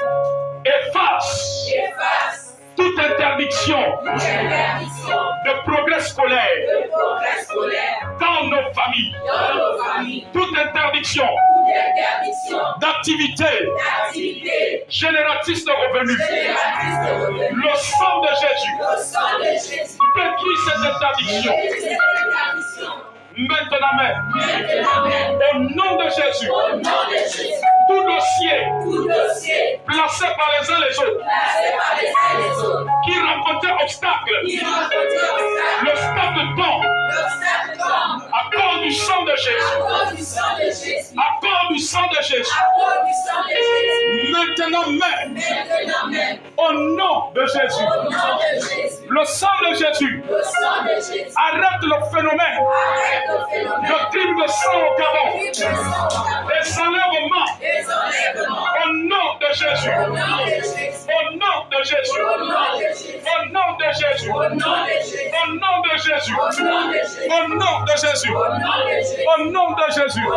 efface efface toute interdiction l'interdiction de progrès scolaire de progrès scolaire dans nos familles. dans nos familles. Toute interdiction Toute interdiction d'activité d'activité génératrice de revenus. génératrice de revenus. Le sang de Jésus Le sang de Jésus détruit cette interdiction. cette interdiction. Maintenant même, Maintenant même, au nom de Jésus, au nom de Jésus, tout dossier tout dossier placé par les uns les autres placé par les uns et les autres qui rencontrait obstacle, qui rencontrent obstacle, l'obstacle tombe l'obstacle tombe à cause du sang de à Jésus. cause du sang de Jésus. À cause du sang de Jésus. À cause du sang de Jésus. Maintenant même, Maintenant même, au nom de Jésus, au nom de Jésus, le sang de Jésus le sang de Jésus arrête le phénomène arrête le phénomène de crime de sang au Gabon, du sang au Gabon, des enlèvements, des enlèvements, au nom de Jésus, au nom de Jésus, au nom de Jésus, au nom de Jésus, au nom de Jésus, au nom de Jésus, au nom de Jésus, au nom de Jésus, au nom de Jésus, au nom de Jésus, au nom de Jésus, au nom de Jésus,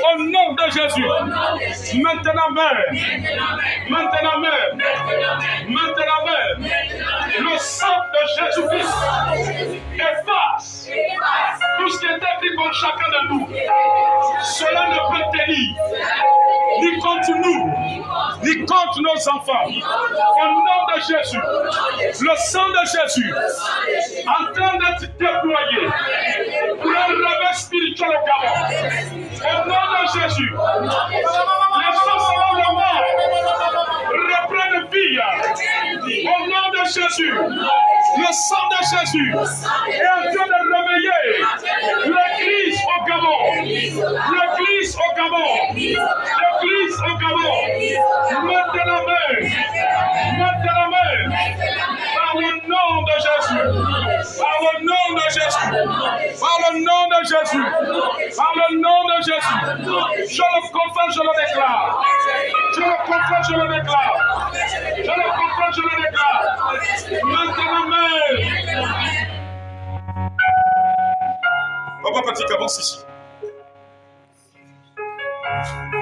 au nom de Jésus, au nom de Jésus, maintenant même, maintenant même, maintenant même, maintenant même, maintenant même, maintenant même, le sang de Jésus-Christ sang de Jésus, efface efface tout ce qui est écrit contre chacun de nous. Cela ne peut tenir ni contre nous, ni contre nos enfants. Au nom de Jésus, le sang de Jésus en train d'être déployé pour un réveil spirituel au Gabon. Au nom de Jésus, les gens selon la mort reprennent vie. Au nom de Jésus, le sang de Jésus est en train de réveiller l'église au Gabon. L'église au Gabon. L'église au Gabon. Maintenant même. Maintenant même. Par le nom de Jésus. Par le nom de Jésus. Par le nom de Jésus. Par le nom de Jésus. Je le confesse, je le déclare. Je le confesse, je le déclare. Je le confesse, je le déclare. Maintenant même. Papa Patrick, avance ici.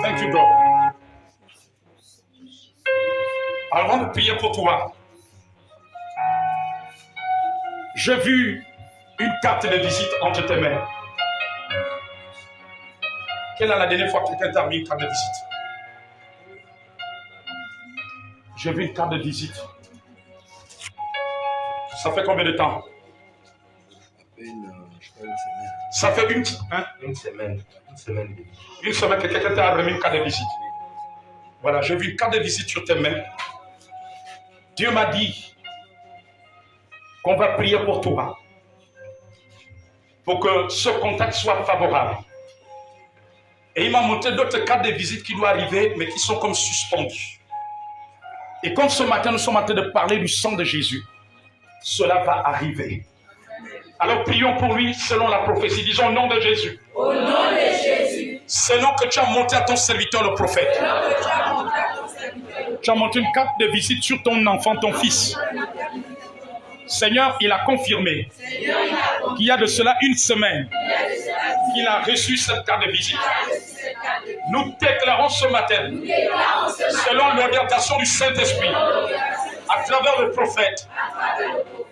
Thank you, God. Avant de prier pour toi, j'ai vu une carte de visite entre tes mains. Quelle est la dernière fois que quelqu'un t'a mis une carte de visite? J'ai vu une carte de visite. Ça fait combien de temps? Ça fait une semaine. Une semaine que quelqu'un t'a remis une carte de visite. Voilà, j'ai vu une carte de visite sur tes mains. Dieu m'a dit qu'on va prier pour toi. Pour que ce contact soit favorable. Et il m'a montré d'autres cartes de visite qui doivent arriver, mais qui sont comme suspendues. Et comme ce matin, nous sommes en train de parler du sang de Jésus, cela va arriver. Alors prions pour lui selon la prophétie. Disons au nom de Jésus. au nom de Jésus, Selon que tu as montré à ton serviteur le prophète. alors que tu as montré à ton serviteur, Tu as montré une carte de visite sur ton enfant, ton fils. Seigneur, il a confirmé Seigneur, il a compris, qu'il y a de cela une semaine il a de cela qu'il a reçu cette carte de visite. cette carte de Nous déclarons ce matin, déclarons ce matin, selon l'orientation du Saint-Esprit, à travers le prophète,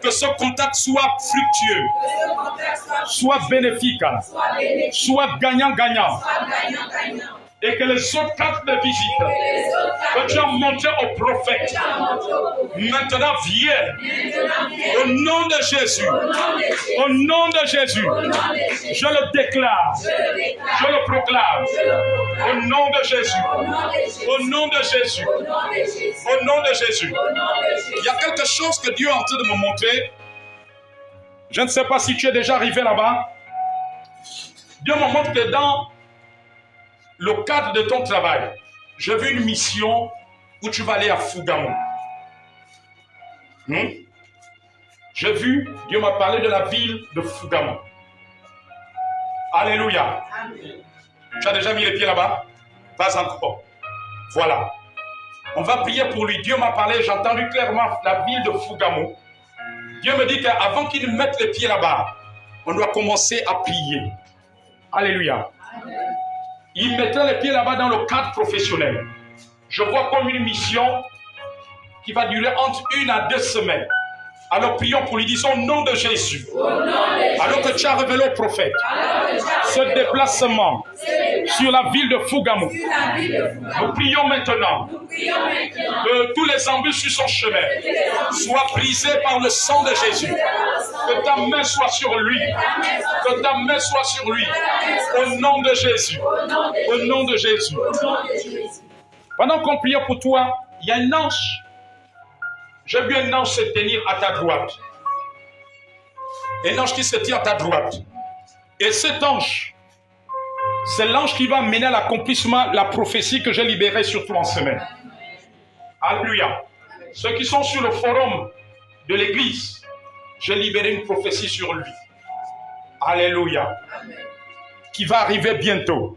que ce contact soit fructueux, que ce contact soit bénéfique, soit bénéfique, soit gagnant-gagnant, soit gagnant-gagnant, et que les autres cartes de visite que les autres que cartes tu as montrées au que prophète, tu as montrées au prophète, maintenant viennent maintenant viennent, au nom de Jésus. au nom de Jésus, Au nom de Jésus, au nom de Jésus, je le déclare, je le déclare, je le proclame. je le proclame, Au nom de Jésus, au nom de Jésus, au nom de Jésus, au nom de Jésus, au nom de Jésus. au nom de Jésus. Il y a quelque chose que Dieu est en train de me montrer. Je ne sais pas si tu es déjà arrivé là-bas. Dieu me montre que dans le cadre de ton travail, j'ai vu une mission où tu vas aller à Fougamou. J'ai vu, Dieu m'a parlé de la ville de Fougamou. Alléluia. Amen. Tu as déjà mis les pieds là-bas? Pas encore. Voilà. On va prier pour lui. Dieu m'a parlé, j'ai entendu clairement la ville de Fugamo. Dieu me dit qu'avant qu'il mette les pieds là-bas, on doit commencer à prier. Alléluia. Il mettait les pieds là-bas dans le cadre professionnel. Je vois comme une mission qui va durer entre 1 à 2 semaines. Alors prions pour lui, disons au nom de Jésus. Alors que tu as révélé au prophète ce déplacement sur la ville de Fugamo. Nous prions maintenant que tous les embûches sur son chemin soient brisés par le sang de Jésus. Que ta main soit sur lui. Que ta main soit sur lui. Au nom de Jésus. Au nom de Jésus. Pendant qu'on prie pour toi, il y a un ange. J'ai vu un ange se tenir à ta droite. Un ange qui se tient à ta droite. Et cet ange, c'est l'ange qui va mener à l'accomplissement la prophétie que j'ai libérée sur toi en semaine. Alléluia. Ceux qui sont sur le forum de l'église, j'ai libéré une prophétie sur lui. Alléluia. Qui va arriver bientôt.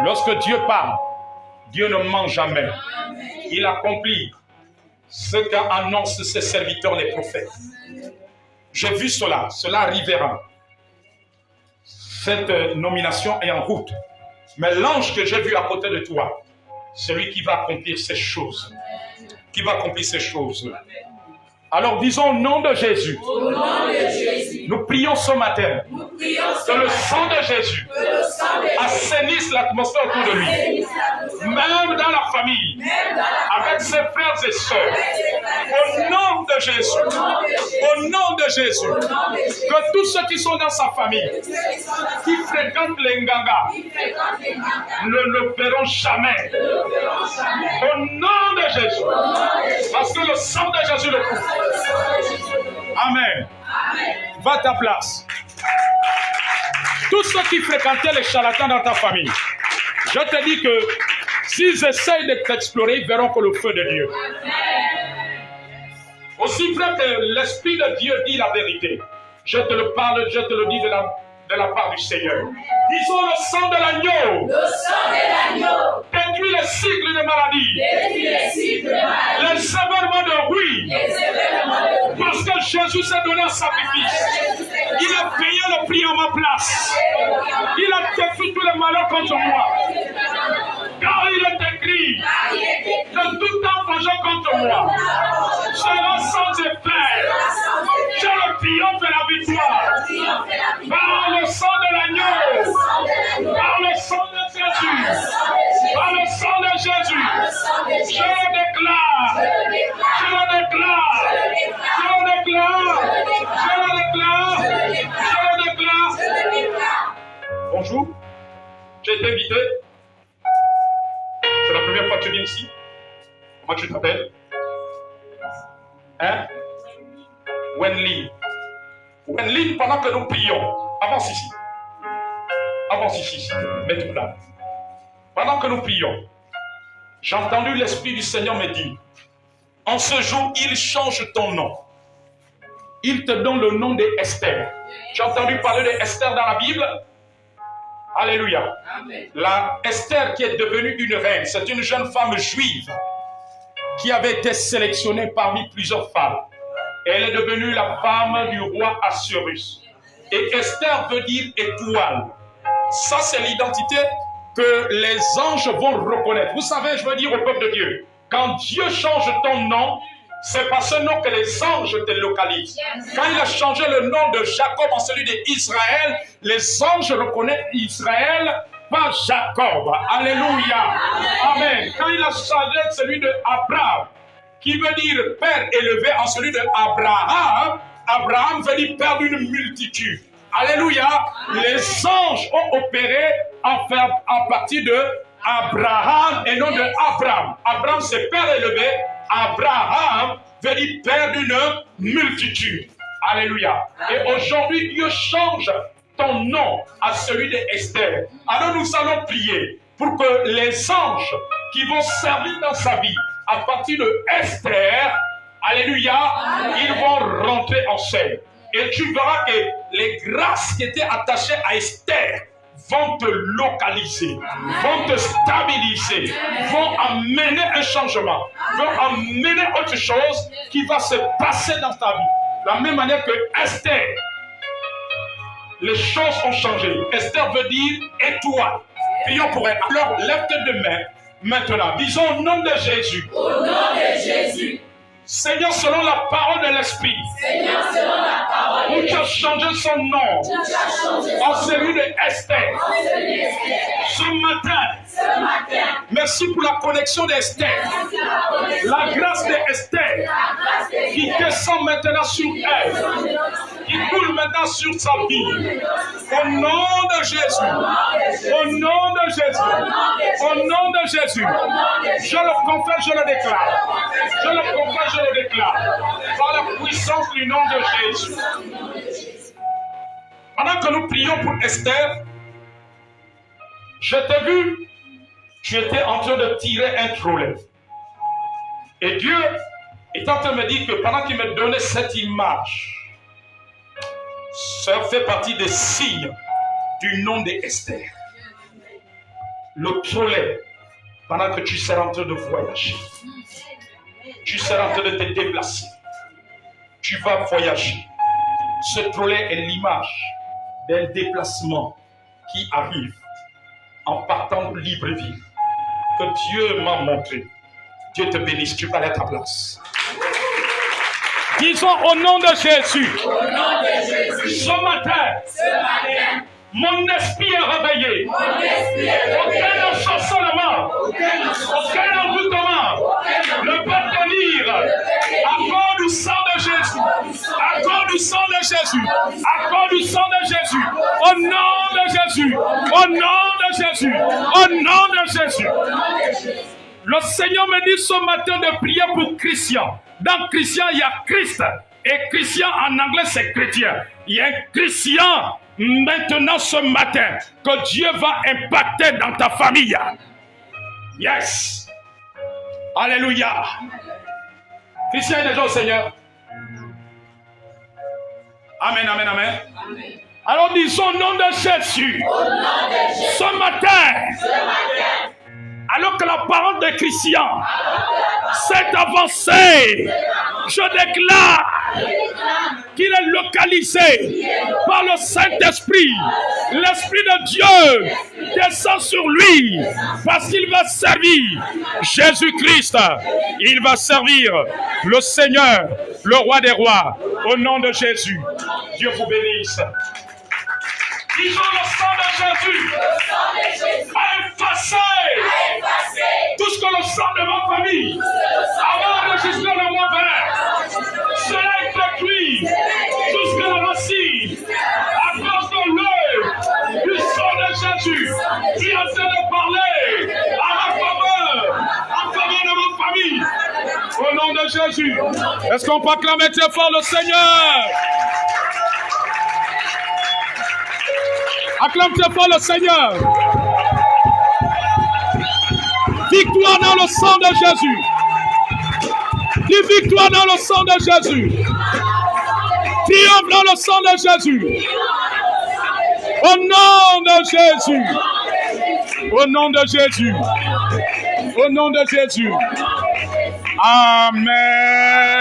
Lorsque Dieu parle, Dieu ne ment jamais. Il accomplit ce qu'annoncent ses serviteurs, les prophètes. J'ai vu cela arrivera. Cette nomination est en route. Mais l'ange que j'ai vu à côté de toi, c'est lui qui va accomplir ces choses. Qui va accomplir ces choses. Alors disons au nom de Jésus. Au nom de Jésus. Nous prions ce matin. Que le sang de Jésus assainisse l'atmosphère autour de lui. Même dans la famille. Avec ses frères et sœurs. Au nom de Jésus. Au nom de Jésus. Que tous ceux qui sont dans sa famille, qui fréquentent les Nganga, ne le verront jamais. Au nom de Jésus. Parce que le sang de Jésus le couvre. Amen. Va à ta place. Tous ceux qui fréquentaient les charlatans dans ta famille, je te dis que s'ils essayent de t'explorer, ils verront que le feu de Dieu. Aussi vrai que l'Esprit de Dieu dit la vérité, je te le parle, je te le dis de la part du Seigneur. Disons le sang de l'agneau. Le sang de l'agneau. Détruit les cycles de maladie. Détruit les cycles de maladie. Les événements de ruine. Les événements de ruine. Parce que Jésus s'est donné un sacrifice. Il a payé le prix à ma place. Il a détruit tous les malheurs contre moi. Car il est écrit que tout enfant contre moi sera sans effet. Je le triomphe et la victoire. Par le sang de l'agneau. Par le sang de Jésus. Par le sang de Jésus. Je le déclare. Je le déclare. Je le déclare. Je le déclare. Je le déclare. Bonjour. J'ai été invité. C'est la première fois que tu viens ici. Comment tu t'appelles? Hein? Wenlin. Wenlin, pendant que nous prions, avance ici. Avance ici. Mets-toi là. Pendant que nous prions, j'ai entendu l'Esprit du Seigneur me dire, en ce jour, il change ton nom. Il te donne le nom d'Esther. Tu as entendu parler d'Esther dans la Bible? Alléluia. Amen. La Esther qui est devenue une reine, c'est une jeune femme juive qui avait été sélectionnée parmi plusieurs femmes. Elle est devenue la femme du roi Assuérus. Et Esther veut dire étoile. Ça, c'est l'identité que les anges vont reconnaître. Vous savez, je veux dire au peuple de Dieu, quand Dieu change ton nom, c'est par ce nom que les anges te localisent. Quand il a changé le nom de Jacob en celui d'Israël, les anges reconnaissent Israël par Jacob. Alléluia. Amen. Quand il a changé celui d'Abraham, qui veut dire père élevé en celui d'Abraham, Abraham veut dire père d'une multitude. Alléluia. Les anges ont opéré à partir de Abraham et non de Abraham. Abraham c'est père élevé. Abraham veut dire père d'une multitude. Alléluia. Et aujourd'hui, Dieu change ton nom à celui d'Esther. Alors nous allons prier pour que les anges qui vont servir dans sa vie à partir de Esther, alléluia, ils vont rentrer en scène. Et tu verras que les grâces qui étaient attachées à Esther vont te localiser, vont te stabiliser, vont amener un changement, vont amener autre chose qui va se passer dans ta vie. De la même manière que Esther, les choses ont changé. Esther veut dire étoile. Prions pour elle. Alors lève tes deux mains maintenant. Disons au nom de Jésus. Au nom de Jésus. Seigneur, selon la parole de l'Esprit, Seigneur, selon la parole de où tu as changé son nom en celui de Esther. Ce matin, merci pour la connexion d'Esther. La grâce d'Esther qui descend maintenant sur elle, qui coule maintenant sur sa vie. Au nom de Jésus, au nom de Jésus, au nom de Jésus, je le confesse, je le déclare. Je le confesse, je le déclare. Par la puissance du nom de Jésus. Pendant que nous prions pour Esther, je t'ai vu, tu étais en train de tirer un trolley. Et Dieu est en train de me dire que pendant qu'il me donnait cette image, ça fait partie des signes du nom d'Esther. Le trolley, pendant que tu seras en train de voyager, tu seras en train de te déplacer, tu vas voyager. Ce trolley est l'image d'un déplacement qui arrive en partant de Libreville, que Dieu m'a montré. Dieu te bénisse, tu vas aller à ta place. Disons au nom de Jésus. Au nom de Jésus. Ce matin, mon esprit est réveillé. Mon esprit est réveillé. Aucun enchaînement, aucun envoûtement ne peut tenir à cause du sang de Jésus. À cause du sang de Jésus. À cause du sang de Jésus. Au nom de Jésus. Au nom de Jésus. Au nom de Jésus. Le Seigneur me dit ce matin de prier pour Christian. Dans Christian, il y a Christ. Et Christian en anglais, c'est chrétien. Il y a un Christian maintenant ce matin que Dieu va impacter dans ta famille. Yes. Alléluia. Christian est déjà au Seigneur. Amen, amen, amen. Alors disons au nom de Jésus. Ce matin. Alors que la parole de Christian s'est avancée, je déclare qu'il est localisé par le Saint-Esprit. L'Esprit de Dieu descend sur lui parce qu'il va servir Jésus-Christ. Il va servir le Seigneur, le Roi des Rois. Au nom de Jésus, Dieu vous bénisse. Disons le sang de Jésus a effacé tout ce que le sang de ma famille a enregistré le mois vert. Cela est détruit jusqu'à la racine à cause de l'œuvre du sang de Jésus qui est en train de parler à ma faveur, en faveur de ma famille. Au nom de Jésus, est-ce qu'on peut acclamer très fort le Seigneur? Acclame très fort le Seigneur. Victoire dans le sang de Jésus. Dis victoire dans le sang de Jésus. Triomphe dans le sang de Jésus. Au nom de Jésus. Au nom de Jésus. Au nom de Jésus. Amen.